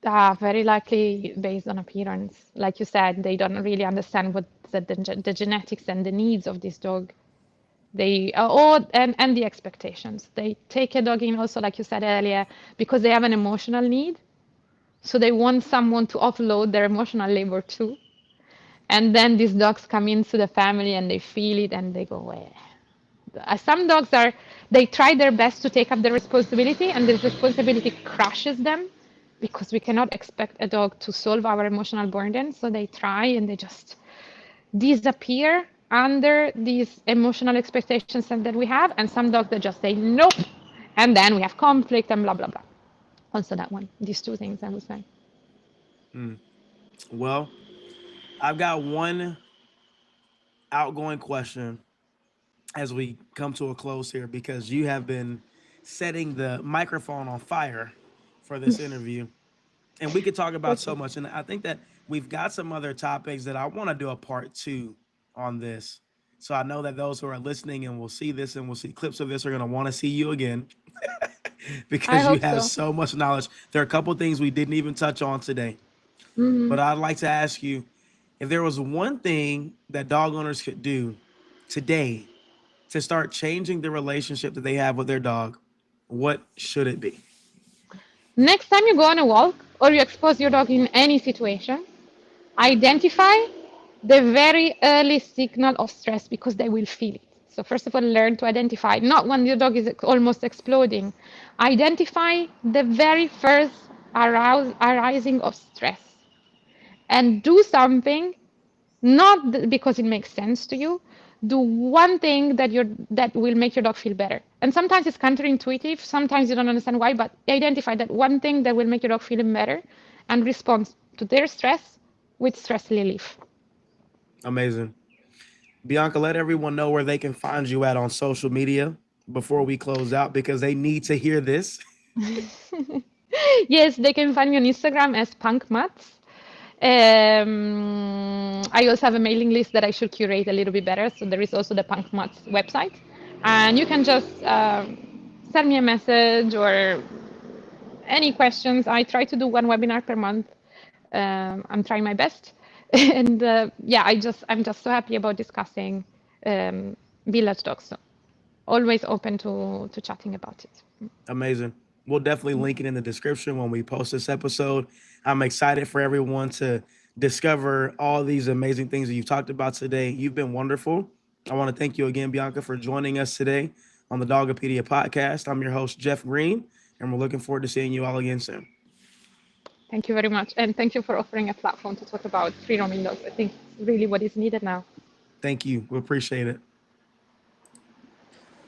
Very likely based on appearance. Like you said, they don't really understand what the genetics and the needs of this dog. And the expectations. They take a dog in also, like you said earlier, because they have an emotional need. So they want someone to offload their emotional labor too. And then these dogs come into the family and they feel it and they go away. Some dogs they try their best to take up the responsibility, and the responsibility crushes them, because we cannot expect a dog to solve our emotional burden. So they try and they just disappear under these emotional expectations that we have. And some dogs that just say nope, and then we have conflict and blah blah blah. Also that one, these two things I would say. Well, I've got one outgoing question as we come to a close here, because you have been setting the microphone on fire for this interview, and we could talk about so much. And I think that we've got some other topics that I want to do a part 2 on this. So I know that those who are listening and will see this and will see clips of this are going to want to see you again because you have so much knowledge. There are a couple of things we didn't even touch on today, but I'd like to ask you, if there was one thing that dog owners could do today to start changing the relationship that they have with their dog, what should it be? Next time you go on a walk or you expose your dog in any situation, identify the very early signal of stress, because they will feel it. So first of all, learn to identify, not when your dog is almost exploding, identify the very first arising of stress and do something, not because it makes sense to you. Do one thing that will make your dog feel better. And sometimes it's counterintuitive. Sometimes you don't understand why, but identify that one thing that will make your dog feel better and respond to their stress with stress relief. Amazing. Bianca, let everyone know where they can find you at on social media before we close out, because they need to hear this. Yes, they can find me on Instagram as punkmats. I also have a mailing list that I should curate a little bit better. So there is also the Punk Mats website. And you can just send me a message or any questions. I try to do one webinar per month. I'm trying my best. And yeah, I'm just so happy about discussing village dogs. So always open to chatting about it. Amazing. We'll definitely link it in the description when we post this episode. I'm excited for everyone to discover all these amazing things that you've talked about today. You've been wonderful. I want to thank you again, Bianca, for joining us today on the Dogopedia podcast. I'm your host, Jeff Green, and we're looking forward to seeing you all again soon. Thank you very much. And thank you for offering a platform to talk about free roaming dogs. I think it's really what is needed now. Thank you. We appreciate it.